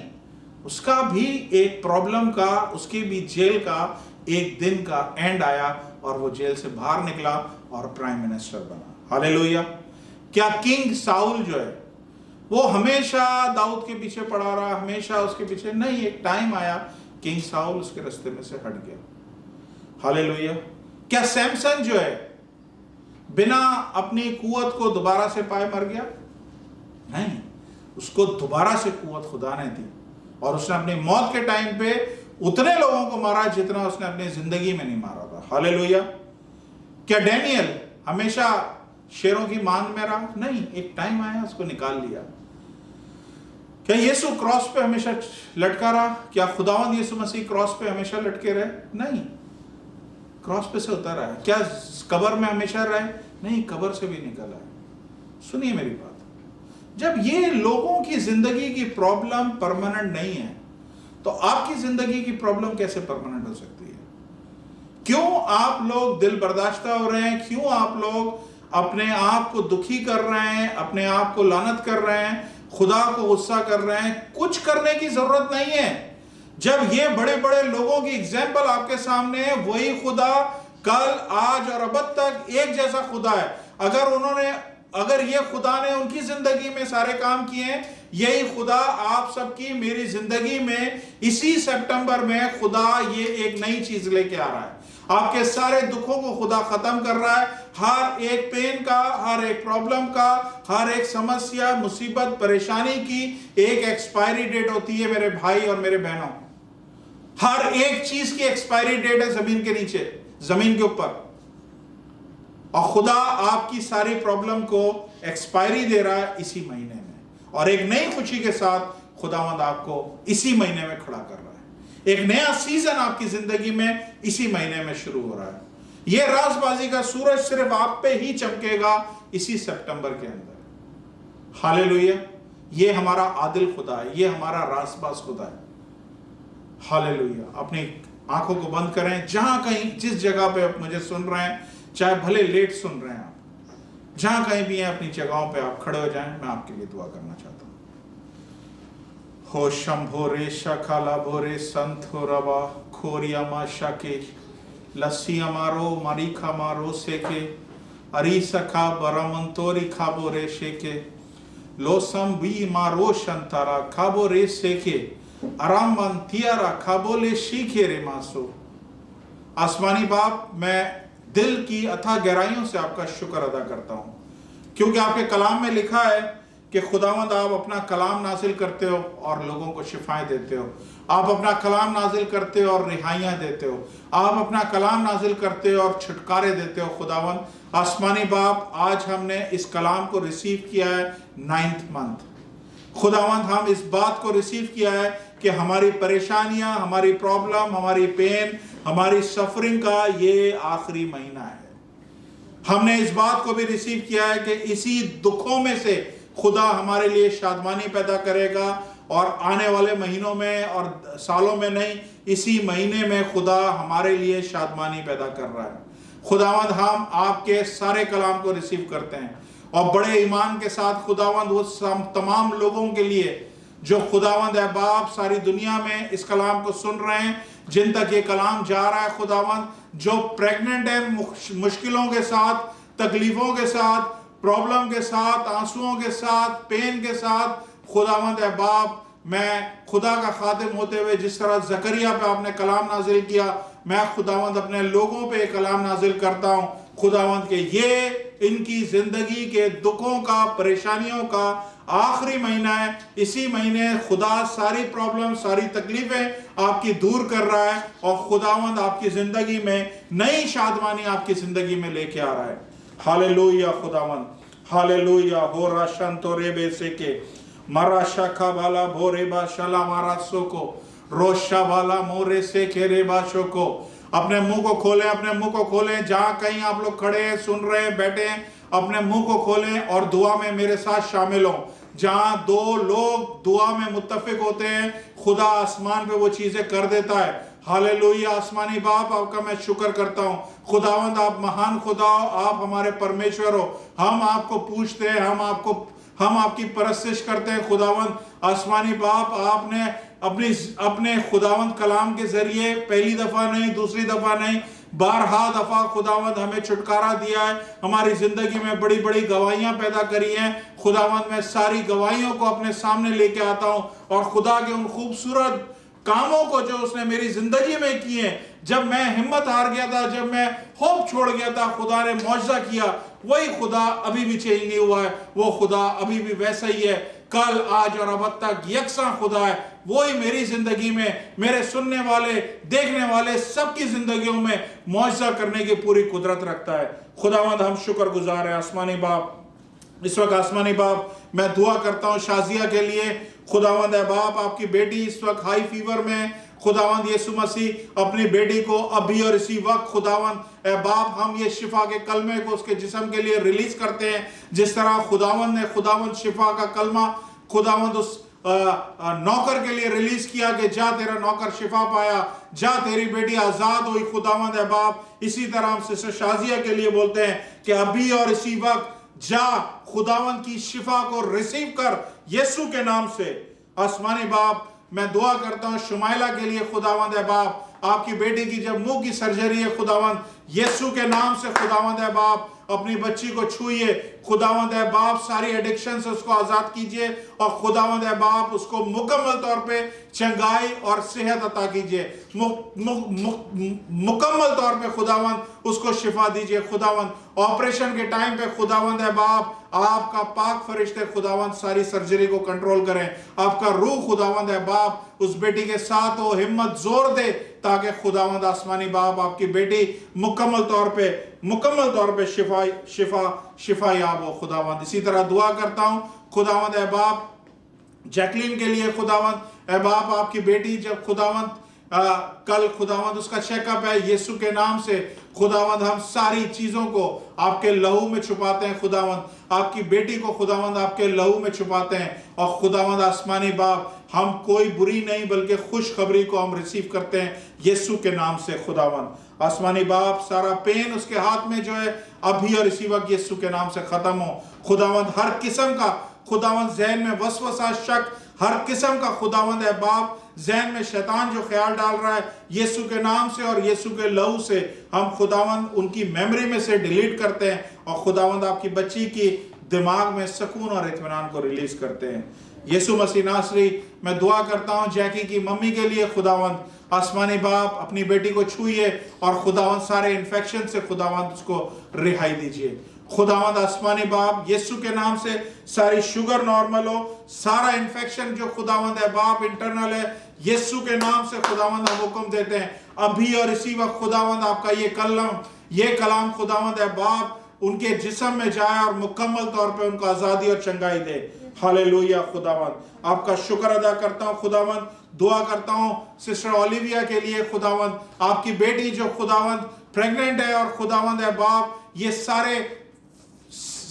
उसका भी एक प्रॉब्लम का, उसकी भी जेल का एक दिन का एंड आया और वो जेल से बाहर निकला और प्राइम मिनिस्टर बना। हालेलुया। क्या किंग साउल जो है वो हमेशा दाऊद के पीछे पड़ा रहा, हमेशा उसके पीछे? नहीं, एक टाइम आया किंग साउल उसके रास्ते में से हट गया। हालेलुया। क्या सैमसन जो है बिना अपनी कुवत को दोबारा से पाए मर गया? नहीं, उसको दोबारा से कुवत खुदा ने दी और उसने अपनी मौत के टाइम पे उतने लोगों को मारा जितना उसने अपनी जिंदगी में नहीं मारा था। हालेलुया। क्या डैनियल हमेशा शेरों की मांद में रहा? नहीं, एक टाइम आया उसको निकाल लिया। क्या यीशु क्रॉस पे हमेशा लटका रहा? क्या खुदावंद यीशु मसीह क्रॉस पे हमेशा लटके रहे? नहीं, क्रॉस पे से उतर आया। क्या कब्र में हमेशा रहे? नहीं, कब्र से भी निकल आया। सुनिए मेरी बात, जब ये लोगों की जिंदगी की प्रॉब्लम परमानेंट नहीं है तो आपकी जिंदगी की प्रॉब्लम कैसे परमानेंट हो सकती है? क्यों आप लोग दिल बर्दाश्ता हो रहे हैं? क्यों आप लोग अपने आप को दुखी कर रहे हैं, अपने आप को लानत कर रहे हैं, खुदा को गुस्सा कर रहे हैं? कुछ करने की जरूरत नहीं है। जब ये बड़े बड़े लोगों की एग्जाम्पल आपके सामने है, वही खुदा कल, आज और अब तक एक जैसा खुदा है। अगर ये खुदा ने उनकी जिंदगी में सारे काम किए हैं, यही खुदा आप सबकी, मेरी जिंदगी में इसी सितंबर में खुदा ये एक नई चीज लेके आ रहा है। आपके सारे दुखों को खुदा खत्म कर रहा है। हर एक पेन का, हर एक प्रॉब्लम का, हर एक समस्या, मुसीबत, परेशानी की एक एक्सपायरी डेट होती है मेरे भाई और मेरे बहनों। हर एक चीज की एक्सपायरी डेट है जमीन के नीचे, जमीन के ऊपर। और खुदा आपकी सारी प्रॉब्लम को एक्सपायरी दे रहा है इसी महीने में, और एक नई खुशी के साथ खुदावंद आपको इसी महीने में खड़ा कर रहा है। एक नया सीजन आपकी जिंदगी में इसी महीने में शुरू हो रहा है। यह राजबाजी का सूरज सिर्फ आप पे ही चमकेगा इसी सितंबर के अंदर। हालेलुया। ये हमारा आदिल खुदा है, ये हमारा राजबाज खुदा है। हालेलुया। अपनी आंखों को बंद करें, जहां कहीं, जिस जगह पे आप मुझे सुन रहे हैं, चाहे भले लेट सुन रहे हैं आप, जहां कहीं भी हैं अपनी जगहों पे आप खड़े हो जाएं। मैं आपके लिए दुआ करना चाहता हूं। हो शंभो रे शखाला भोरे संतो रवा खोरिया मा शाके लस्सी अमारो मरीखा मारो सेके अरी सखा बरमंतोरी खाबो रे शेके लोसम बी मारो शंतारा खाबो रे सेके आराम तियारा खाबो ले शीखे रे मासो। आसमानी बाप, मैं दिल की अथाह गहराइयों से आपका शुक्र अदा करता हूं, क्योंकि आपके कलाम में लिखा है कि खुदावंद आप अपना कलाम नाजिल करते हो और लोगों को शिफाएं देते हो। आप अपना कलाम नाजिल करते हो और रिहाइयां देते हो। आप अपना कलाम नाजिल करते हो और छुटकारे देते हो। खुदावंद आसमानी बाप, आज हमने इस कलाम को रिसीव किया है 9th मंथ। खुदावंद हम इस बात को रिसीव किया है कि हमारी परेशानियां, हमारी प्रॉब्लम, हमारी पेन, हमारी सफरिंग का ये आखिरी महीना है। हमने इस बात को भी रिसीव किया है कि इसी दुखों में से खुदा हमारे लिए शादमानी पैदा करेगा, और आने वाले महीनों में और सालों में नहीं, इसी महीने में खुदा हमारे लिए शादमानी पैदा कर रहा है। खुदावंद हम आपके सारे कलाम को रिसीव करते हैं और बड़े ईमान के साथ खुदावंद वो तमाम लोगों के लिए जो खुदावंद है बाप सारी दुनिया में इस कलाम को सुन रहे हैं, जिन तक ये कलाम जा रहा है, खुदावंद जो प्रेग्नेंट है, मुश्किलों के साथ, तकलीफों के साथ, प्रॉब्लम के साथ, आंसुओं के साथ, पेन के साथ, खुदावंद है बाप, मैं खुदा का खादिम होते हुए जिस तरह जकरिया पे आपने कलाम नाजिल किया, मैं खुदावंद अपने लोगों पे कलाम नाजिल करता हूं खुदावंद के ये इनकी जिंदगी के दुखों का, परेशानियों का आखिरी महीना है। इसी महीने खुदा सारी प्रॉब्लम, सारी तकलीफें आपकी दूर कर रहा है और खुदावंद आपकी जिंदगी में नई शादमानी आपकी जिंदगी में लेके आ रहा है। हालेलुया खुदावंद, हालेलुया। हो राशन तो रेबे से के मारा शाखा वाला भोरे बाशाला मारा सोको रोशा वाला मोरे से के रे बाशो को। अपने मुंह को खोलें, अपने मुंह को खोलें। जहां कहीं आप लोग खड़े हैं, सुन रहे हैं, बैठे हैं, अपने मुंह को खोलें और दुआ में मेरे साथ शामिल हो। जहां दो लोग दुआ में मुत्तफिक होते हैं, खुदा आसमान पे वो चीजें कर देता है। हालेलुया। आसमानी बाप, आपका मैं शुक्र करता हूं। खुदावंद, आप महान खुदा हो, आप हमारे परमेश्वर हो। हम आपको पूछते हैं, हम आपकी परस्तिश करते हैं। खुदावंद आसमानी बाप, आपने अपने खुदावंद कलाम के जरिए पहली दफा नहीं, दूसरी दफा नहीं, 12 दफा खुदावंद हमें छुटकारा दिया है। हमारी जिंदगी में बड़ी बड़ी गवाहियां पैदा करी हैं। खुदावंद, मैं सारी गवाहियों को अपने सामने लेके आता हूं और खुदा के उन खूबसूरत कामों को जो उसने मेरी जिंदगी में किए। जब मैं हिम्मत हार गया था, जब मैं होप छोड़ गया था, खुदा ने मौजज़ा किया। वही खुदा अभी भी चेंज नहीं हुआ है। वो खुदा अभी भी वैसा ही है, कल, आज और अब तक यकसा खुदा है। वही मेरी जिंदगी में, मेरे सुनने वाले, देखने वाले सबकी जिंदगियों में मौजज़ा करने की पूरी कुदरत रखता है। खुदावंद, हम शुक्रगुजार हैं। आसमानी बाप, इस वक्त आसमानी बाप, मैं दुआ करता हूं शाजिया के लिए। खुदावंद है बाप, आपकी बेटी इस वक्त हाई फीवर में। खुदावंद यीशु मसीह अपनी बेटी को अभी और इसी वक्त खुदावंद ए बाप, हम ये शिफा के कलमे को उसके जिस्म के लिए रिलीज करते हैं। जिस तरह खुदावंद ने खुदावंद शिफा का कलमा खुदावंद उस नौकर के लिए रिलीज किया कि जा तेरा नौकर शिफा पाया, जा तेरी बेटी आजाद हुई। खुदावंद है बाप, इसी तरह हम सिस्टर शाजिया के लिए बोलते हैं कि अभी और इसी वक्त जा, खुदावंद की शिफा को रिसीव कर यीशु के नाम से। आसमानी बाप, मैं दुआ करता हूं शुमाइला के लिए। खुदावंद है बाप, आपकी बेटी की जब मुंह की सर्जरी है, खुदावंद यीशु के नाम से खुदावंद है बाप, अपनी बच्ची को छूइए। खुदावंद है बाप, सारी एडिक्शन से उसको आजाद कीजिए और खुदावंद है बाप, उसको मुकम्मल तौर पे चंगाई और सेहत अता कीजिए। मुकम्मल तौर पे खुदावंद उसको शिफा दीजिए। खुदावंद ऑपरेशन के टाइम पे खुदावंद है बाप, आपका पाक फरिश्ते खुदावंद सारी सर्जरी को कंट्रोल करें। आपका रूह खुदावंद है बाप उस बेटी के साथ हो, हिम्मत जोर दे, ताकि खुदावंद आसमानी बाप आपकी बेटी मुकम्मल तौर पे शिफा याब हो। खुदावंद, इसी तरह दुआ करता हूं खुदावंद है बाप जैकलीन के लिए। खुदावंद है बाप, आपकी बेटी जब खुदावंद कल खुदावंद उसका चेकअप है, यीशु के नाम से खुदावंद हम सारी चीजों को आपके लहू में छुपाते हैं। खुदावंद आपकी बेटी को खुदावंद आपके लहू में छुपाते हैं और खुदावंद आसमानी बाप, हम कोई बुरी नहीं बल्कि खुशखबरी को हम रिसीव करते हैं यीशु के नाम से। खुदावंद आसमानी बाप, सारा पेन उसके हाथ में जो है अभी और इसी वक्त यीशु के नाम से खत्म हो। खुदावंद हर किस्म का खुदावंद जहन में वसवसा, शक, हर किस्म का खुदावंद है बाप जहन में शैतान जो ख्याल डाल रहा है, यीशु के नाम से और यीशु के लहू से हम खुदावंद उनकी मेमोरी में से डिलीट करते हैं और खुदावंद आपकी बच्ची की दिमाग में सुकून और इत्मीनान को रिलीज करते हैं। यीशु मसीह नासरी, मैं दुआ करता हूं जैकी की मम्मी के लिए। खुदावंद आसमानी बाप, अपनी बेटी को छूइए और खुदावंद सारे इन्फेक्शन से खुदावंद उसको रिहाई दीजिए। खुदावंद आसमानी बाप, यीशु के नाम से सारी शुगर नॉर्मल हो, सारा इन्फेक्शन जो खुदावंद है बाप इंटरनल है, यीशु के नाम से खुदावंद हम हुक्म देते हैं अभी और इसी वक्त खुदावंद आपका ये कलाम खुदावंद है बाप उनके जिस्म में जाए और मुकम्मल तौर पे उनको आजादी और चंगाई दे। हालेलुया। खुदावंद आपका शुक्र अदा करता हूं। खुदावंद दुआ करता हूं सिस्टर ओलिविया के लिए। खुदावंद आपकी बेटी जो खुदावंद प्रेग्नेंट है और खुदावंद है बाप ये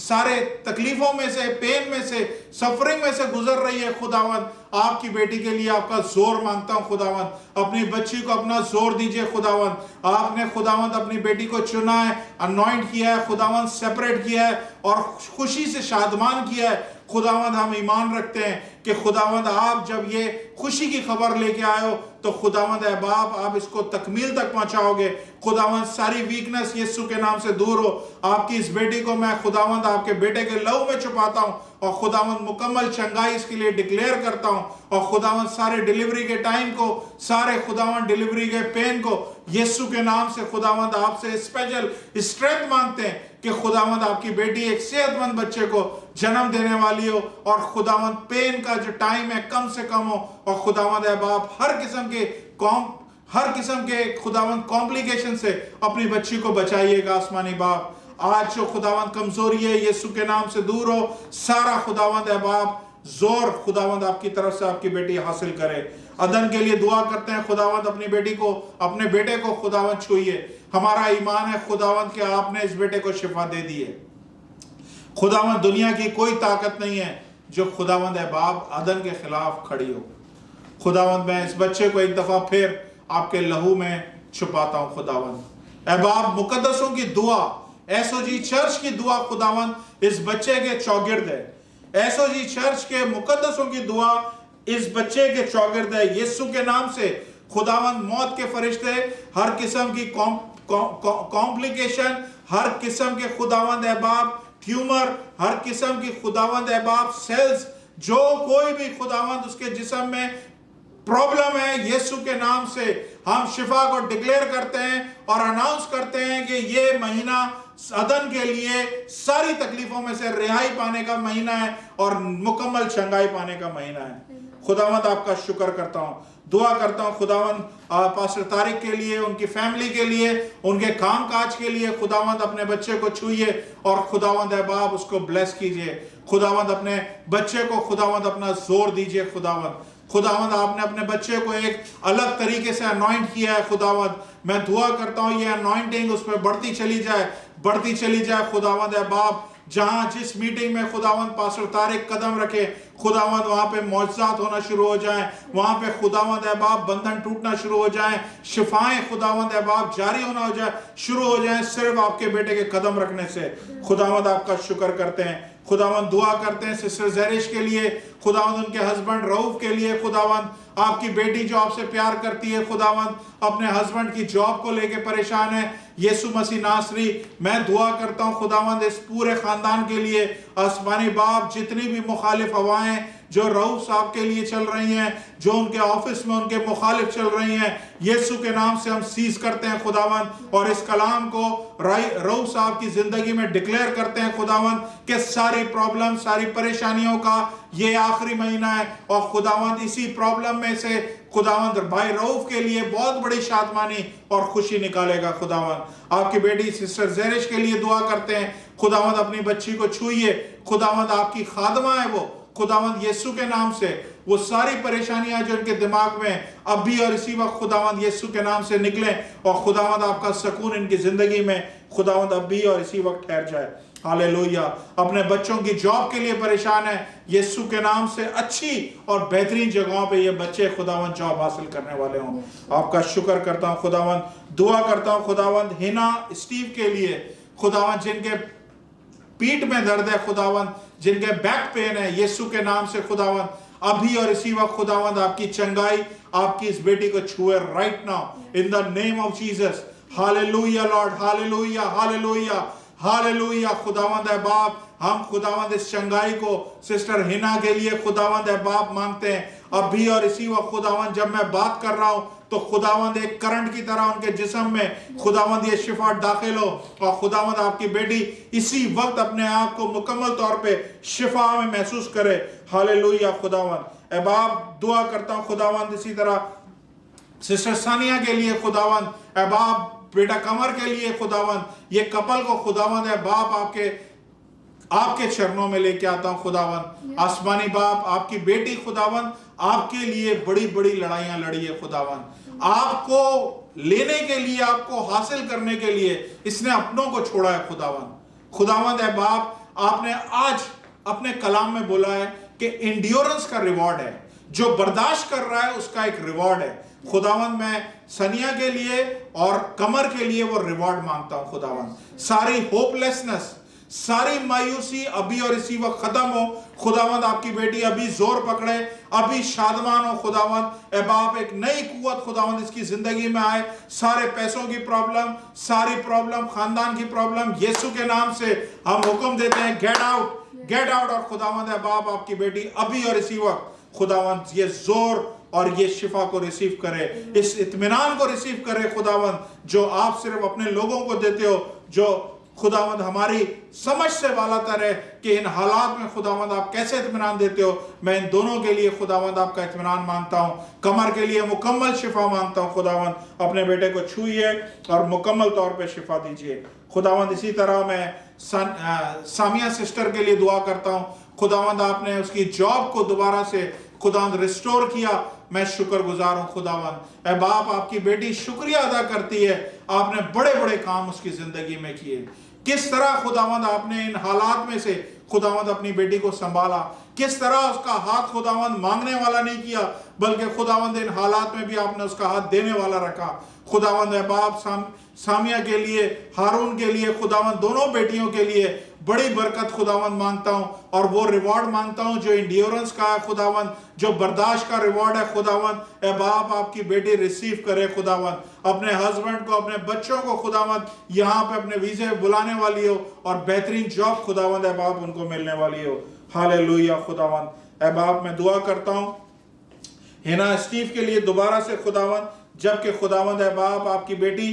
सारे तकलीफों में से, पेन में से, सफरिंग में से गुजर रही है। खुदावंद आपकी बेटी के लिए आपका जोर मांगता हूं। खुदावंद अपनी बच्ची को अपना जोर दीजिए। खुदावंद आपने खुदावंद अपनी बेटी को चुना है, अनॉइंट किया है, खुदावंद सेपरेट किया है और खुशी से शादमान किया है। खुदावंद हम ईमान रखते हैं कि खुदावंद आप जब ये खुशी की खबर लेके आए हो तो खुदावंद है बाप आप इसको तकमील तक पहुंचाओगे। खुदावंद सारी वीकनेस यीशु के नाम से दूर हो। आपकी इस बेटी को मैं खुदावंद आपके बेटे के लहू में छुपाता हूं और खुदावंद मुकम्मल चंगाई इसके लिए डिक्लेयर करता हूं। और खुदावंद सारे डिलीवरी के टाइम को, सारे खुदावंद डिलीवरी के पेन को यीशु के नाम से खुदावंद आपसे स्पेशल स्ट्रेंथ मांगते हैं कि खुदावंद आपकी बेटी एक सेहतमंद बच्चे को जन्म देने वाली हो और खुदावंद पेन का जो टाइम है कम से कम हो। और खुदावंद है बाप हर किस्म के खुदावंद कॉम्प्लिकेशन से अपनी बच्ची को बचाइएगा आसमानी बाप। आज जो खुदावंद कमजोरी है यीशु के नाम से दूर हो। सारा खुदावंद है बाप जोर खुदावंद आपकी तरफ से आपकी बेटी हासिल करे। अदन के लिए दुआ करते हैं खुदावंद अपनी बेटी को, अपने बेटे को खुदावंद छुइए। हमारा ईमान है खुदावंद कि आपने इस बेटे को शिफा दे दी है। खुदावंद दुनिया की कोई ताकत नहीं है जो खुदावंद है बाप अदन के खिलाफ खड़ी हो। खुदावंद मैं इस बच्चे को एक दफा फिर आपके लहू में छुपाता हूं। खुदावंद ऐ बाप मुकद्दसों की दुआ, एसओजी चर्च की दुआ खुदावंद इस बच्चे के चौगिर्द है। एसओजी चर्च के मुकद्दसों की दुआ इस बच्चे के चौगिर्द है। यीशु के नाम से खुदावंद मौत के फरिश्ते, हर किस्म की कॉम्प्लिकेशन, हर किस्म के खुदावंद है बाप ट्यूमर, हर किस्म की खुदावंद है बाप सेल्स, जो कोई भी खुदावंद उसके जिस्म में प्रॉब्लम है यीशु के नाम से हम शिफा को डिक्लेयर करते हैं और अनाउंस करते हैं कि ये महीना अदन के लिए सारी तकलीफों में से रिहाई पाने का महीना है और मुकम्मल चंगाई पाने का महीना है। खुदावंद आपका शुक्र करता हूं, दुआ करता हूं खुदावंद पास्टर तारिक के लिए, उनकी फैमिली के लिए, उनके काम काज के लिए खुदावंद अपने बच्चे को छुइए और खुदावंद है बाप उसको ब्लेस कीजिए। खुदावंद अपने बच्चे को खुदावंद अपना जोर दीजिए। खुदावंद आपने अपने बच्चे को एक अलग तरीके से अनॉइंट किया है। खुदावंद मैं दुआ करता हूं ये अनॉइंटिंग उस पर बढ़ती चली जाए। खुदावंद है बाप जहां जिस मीटिंग में खुदावंद पास्टर तारिक कदम रखे खुदावंद वहां पे मौजज़ात होना शुरू हो जाएं, वहां पे खुदावंद है बाप बंधन टूटना शुरू हो जाएं, शिफाएं खुदावंद है बाप जारी होना शुरू हो जाएं सिर्फ आपके बेटे के कदम रखने से। खुदावंद आपका शुक्र करते हैं। खुदावंद दुआ करते हैं सिस्टर ज़ेरिश के लिए, खुदावंद उनके हस्बैंड रऊफ के लिए। खुदावंद आपकी बेटी जो आपसे प्यार करती है खुदावंद अपने हस्बैंड की जॉब को लेके परेशान है, यीशु मसीह नासरी मैं दुआ करता हूं खुदावंद इस पूरे खानदान के लिए। आसमानी बाप जितनी भी मुखालिफ हवाएं जो रऊफ साहब के लिए चल रही हैं, जो उनके ऑफिस में उनके मुखालिफ चल रही हैं, यीशु के नाम से हम सीज करते हैं खुदावंद और इस कलाम को रऊफ साहब की जिंदगी में डिक्लेयर करते हैं खुदावंद कि सारी प्रॉब्लम, सारी परेशानियों का ये आखिरी महीना है और खुदावंद इसी प्रॉब्लम में से खुदावंद भाई रऊफ के लिए बहुत बड़ी शादमानी और खुशी निकालेगा। खुदावंद आपकी बेटी सिस्टर ज़ेरिश के लिए दुआ करते हैं खुदावंद अपनी बच्ची को छुइए। खुदावंद आपकी खादमा है वो खुदावंद यीशु के नाम से वो सारी परेशानियां जो इनके दिमाग में अब भी और इसी वक्त खुदावंद यीशु के नाम से निकलें और खुदावंद आपका सुकून इनकी जिंदगी में खुदावंद अब भी और इसी वक्त ठहर जाए। हालेलुया। अपने बच्चों की जॉब के लिए परेशान है, यीशु के नाम से अच्छी और बेहतरीन जगहों पे ये बच्चे खुदावंद जॉब हासिल करने वाले हों। आपका शुक्र करता हूं खुदावंद, दुआ करता हूं खुदावंद हिना स्टीव के लिए खुदावंद जिनके पीठ में दर्द है खुदावंद, जिनके बैक पेन है, यीशु के नाम से खुदावंद अभी और इसी वक्त खुदावंद आपकी चंगाई आपकी इस बेटी को छुए right now in the name of Jesus. Hallelujah Lord, hallelujah hallelujah hallelujah. खुदावंद है बाप हम खुदावंद इस चंगाई को सिस्टर हिना के लिए खुदावंद है बाप मांगते हैं अभी और इसी वक्त खुदावंद जब मैं बात कर रहा हूं तो खुदावंद एक करंट की तरह उनके जिस्म में खुदावंद ये शिफा दाखिल हो और खुदावंद आपकी बेटी इसी वक्त अपने आप को मुकम्मल तौर पे शिफा में महसूस करे। हालेलुया। खुदावंद ए बाप दुआ करता हूं खुदावंद इसी तरह सिस्टर सानिया के लिए खुदावंद ए बाप बेटा कमर के लिए खुदावंद ये कपल को खुदावंद है बाप आपके चरणों में लेके आता हूं खुदावंद। आसमानी बाप आपकी बेटी खुदावंद आपके लिए बड़ी बड़ी लड़ाइयां लड़ी है खुदावंद, आपको लेने के लिए, आपको हासिल करने के लिए इसने अपनों को छोड़ा है खुदावंद है बाप। आपने आज अपने कलाम में बोला है कि इंड्योरेंस का रिवॉर्ड है, जो बर्दाश्त कर रहा है उसका एक रिवॉर्ड है। खुदावंद मैं सनिया के लिए और कमर के लिए वो रिवॉर्ड मांगता हूं खुदावंद। सारी होपलेसनेस, सारी मायूसी अभी और इसी वक्त खत्म हो। खुदावंद आपकी बेटी अभी जोर पकड़े, अभी शादमान हो खुदावंद। ए बाप, एक नई कुव्वत खुदावंद इसकी जिंदगी में आए। सारे पैसों की प्रॉब्लम, सारी प्रॉब्लम, खानदान की प्रॉब्लम, यीशु के नाम से हम हुक्म देते हैं, गेट आउट, गेट आउट। और खुदावंद ए बाप, आपकी बेटी अभी और इसी वक्त खुदावंद ये जोर और ये शिफा को रिसीव करे, इस इत्मीनान को रिसीव करे खुदावंद, जो आप सिर्फ अपने लोगों को देते हो, जो खुदावंद हमारी समझ से बालातर है कि इन हालात में खुदावंद आप कैसे इत्मीनान देते हो। मैं इन दोनों के लिए खुदावंद आपका इत्मीनान मांगता हूं, कमर के लिए मुकम्मल शिफा मांगता हूं खुदावंद। अपने बेटे को छूइए और मुकम्मल तौर पे शिफा दीजिए खुदावंद। इसी तरह मैं सामिया सिस्टर के लिए दुआ करता हूं खुदावंद, आपने उसकी जॉब को दोबारा से खुदावंद रिस्टोर किया, मैं शुक्रगुजार हूं खुदावंद। ए बाप, आपकी बेटी शुक्रिया अदा करती है, आपने बड़े बड़े काम उसकी जिंदगी में किए। किस तरह खुदावंद आपने इन हालात में से खुदावंद अपनी बेटी को संभाला, किस तरह उसका हाथ खुदावंद मांगने वाला नहीं किया, बल्कि खुदावंद इन हालात में भी आपने उसका हाथ देने वाला रखा खुदावंद। ए बाप, सामिया के लिए, हारून के लिए खुदावंद, दोनों बेटियों के लिए बड़ी बरकत खुदावंद मांगता हूं, और वो रिवॉर्ड मांगता हूं जो इंड्योरेंस का है खुदावंद, जो बर्दाश्त का रिवॉर्ड है खुदावंद। ए बाप, आपकी बेटी रिसीव करे खुदावंद, अपने हस्बैंड को, अपने बच्चों को खुदावंद यहाँ पे अपने वीजे बुलाने वाली हो, और बेहतरीन जॉब खुदावंद ए बाप उनको मिलने वाली हो। हालेलुया खुदावंद। ए बाप, मैं दुआ करता हूं हिना स्टीव के लिए दोबारा से खुदावंद, जबकि खुदावंद ए बाप आपकी बेटी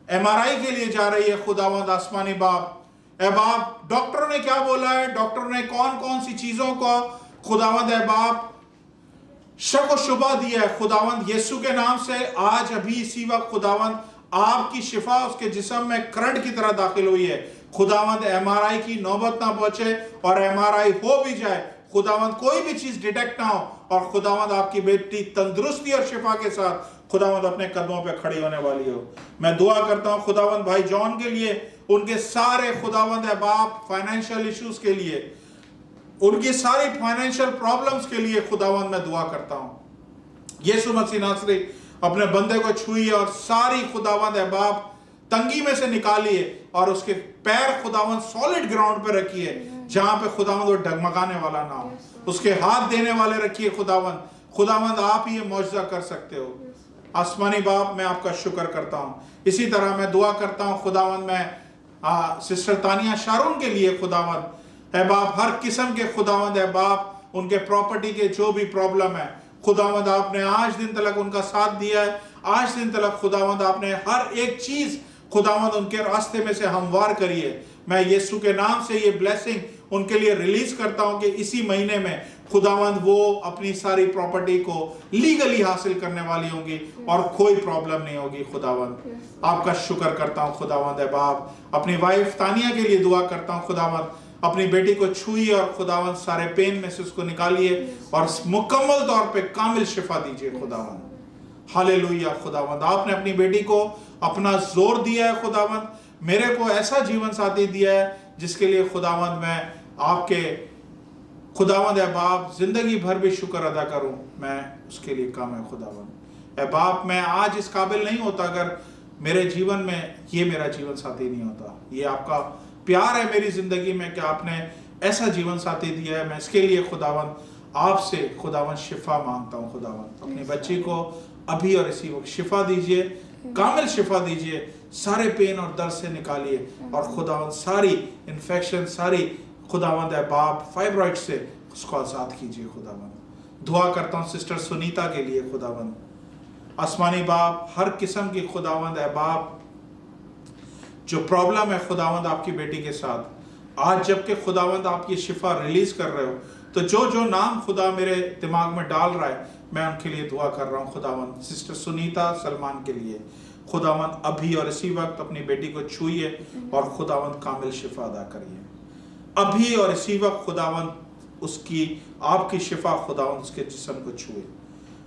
MRI के लिए जा रही है खुदावंद आसमानी बाप। ए बाप, डॉक्टर ने क्या बोला है, डॉक्टर ने कौन कौन सी चीजों को खुदावंद ए बाप शक व शुबा दिया है खुदावंद, यीशु के नाम से आज अभी इसी वक्त खुदावंद आपकी शिफा उसके जिस्म में करंट की तरह दाखिल हुई है खुदावंद। MRI की नौबत ना पहुंचे, और MRI हो भी जाए खुदावंद, कोई भी चीज डिटेक्ट ना हो, और खुदावंद आपकी बेटी तंदुरुस्ती और शिफा के साथ खुदावंद अपने कदमों पे खड़ी होने वाली हो। मैं दुआ करता हूं खुदावंद भाई जॉन के लिए, उनके सारे खुदावंद है बाप फाइनेंशियल इश्यूज के लिए, उनकी सारी फाइनेंशियल प्रॉब्लम्स के लिए खुदावंद मैं दुआ करता हूं। यीशु मसीह नासरी अपने बंदे को छुइए और सारी खुदावंद है बाप तंगी में से निकालिए, और उसके पैर खुदावंद सॉलिड ग्राउंड पे रखिए, जहां पे खुदावंद वो डगमगाने वाला ना हो, उसके हाथ देने वाले रखिए खुदावंद। खुदावंद आप ही ये मौजज़ा कर सकते हो। आसमानी बाप, मैं आपका शुक्र करता हूं। इसी तरह मैं दुआ करता हूं खुदावंद, मैं सिस्टर तानिया शारून के लिए खुदावंद है बाप, हर किस्म के खुदावंद है बाप, उनके प्रॉपर्टी के जो भी प्रॉब्लम है खुदावंद, आपने आज दिन तक उनका साथ दिया है। आज दिन तक खुदावंद आपने हर एक चीज खुदावंद उनके रास्ते में से हमवार करिए। मैं यीशु के नाम से ये ब्लेसिंग उनके लिए रिलीज करता हूं कि इसी महीने में खुदावंद वो अपनी सारी प्रॉपर्टी को लीगली हासिल करने वाली होंगी और कोई प्रॉब्लम नहीं होगी खुदावंद। आपका शुक्र करता हूं खुदावंद है बाप। अपनी वाइफ तानिया के लिए दुआ करता हूं खुदावंद, अपनी बेटी को छुइए और खुदावंद सारे पेन में से उसको निकालिए और मुकम्मल तौर पे कामिल शिफा दीजिए खुदावंद। हालेलुया खुदावंद, आपने अपनी बेटी को अपना जोर दिया है खुदावंद, मेरे को ऐसा जीवन साथी दिया है जिसके लिए खुदावंद मैं आपके खुदावंद है बाप जिंदगी भर भी शुक्र अदा करूं, मैं उसके लिए काम है खुदावंद। ए बाप, मैं आज इस काबिल नहीं होता अगर मेरे जीवन में ये मेरा जीवन साथी नहीं होता। ये आपका प्यार है मेरी जिंदगी में कि आपने ऐसा जीवन साथी दिया है। मैं इसके लिए खुदावंद आपसे खुदावंद शिफा मांगता हूं खुदावंद। अपनी बच्ची को अभी और इसी वक्त शिफा दीजिए, कामिल शिफा दीजिए, सारे पेन और दर्द से निकालिए, और खुदावंद सारी इन्फेक्शन, सारी खुदावंद है बाप फाइब्रॉइड से उसको आजाद कीजिए खुदावंद। दुआ करता हूं सिस्टर सुनीता के लिए खुदावंद। आसमानी बाप, हर किस्म की खुदावंद है बाप जो प्रॉब्लम है खुदावंद आपकी बेटी के साथ, आज जबकि खुदावंद आप ये शिफा रिलीज कर रहे हो, तो जो जो नाम खुदा मेरे दिमाग में डाल रहा है मैं उनके लिए दुआ कर रहा हूँ खुदावंद। सिस्टर सुनीता सलमान के लिए खुदावंद अभी और इसी वक्त अपनी बेटी को छुइए और खुदावंद कामिल शिफा अदा करिए। अभी और इसी वक्त खुदावंद उसकी आपकी शिफा खुदावंद उसके जिस्म को छुए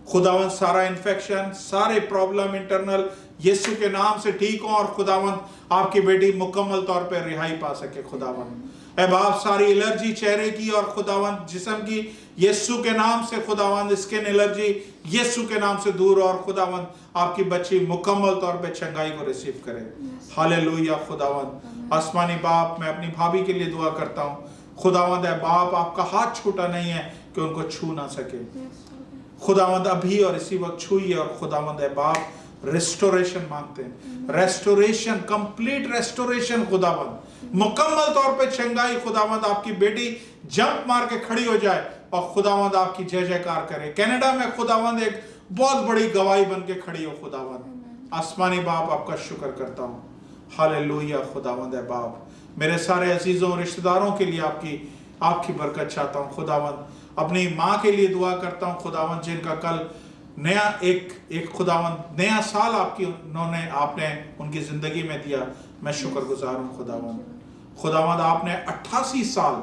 खुदावंद। सारा इन्फेक्शन, सारे प्रॉब्लम इंटरनल यीशु के नाम से ठीक हो, और खुदावंद आपकी बेटी मुकम्मल तौर पर रिहाई पा सके खुदावंद। ऐ बाप, सारी एलर्जी चेहरे की और खुदावंद जिस्म की यीशु के नाम से खुदावंद स्किन एलर्जी यीशु के नाम से दूर, और खुदावंद आपकी बच्ची मुकम्मल तौर पे चंगाई को रिसीव करे। हालेलुया खुदावंद। आसमानी बाप, मैं अपनी भाभी के लिए दुआ करता हूँ खुदावंद। ऐ बाप, आपका हाथ छूटा नहीं है कि उनको छू ना सके खुदावंद। अभी और इसी वक्त छूइए, और खुदावंद ऐ बाप रेस्टोरेशन मांगते हैं, रेस्टोरेशन, कंप्लीट रेस्टोरेशन खुदावंद, मुकम्मल तौर पे चंगाई खुदावंद। आपकी बेटी जंप मार के खड़ी हो जाए और खुदावंद आपकी जय जयकार करे। कनाडा में खुदावंद एक बहुत बड़ी गवाही बन के खड़ी हो खुदावंद। आसमानी बाप, आपका शुक्र करता हूँ। हालेलुया खुदावंद। है बाप, मेरे सारे अजीजों रिश्तेदारों के लिए आपकी बरकत चाहता हूँ खुदावंद। अपनी माँ के लिए दुआ करता हूँ खुदावंद, जिनका कल नया एक खुदावंद नया साल आपने उनकी जिंदगी में दिया। मैं शुक्रगुजार हूँ खुदावंद। आपने 88 साल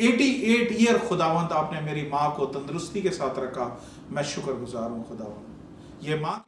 88 ईयर खुदावंद आपने मेरी माँ को तंदुरुस्ती के साथ रखा। मैं शुक्रगुजार हूँ खुदावंद। ये माँ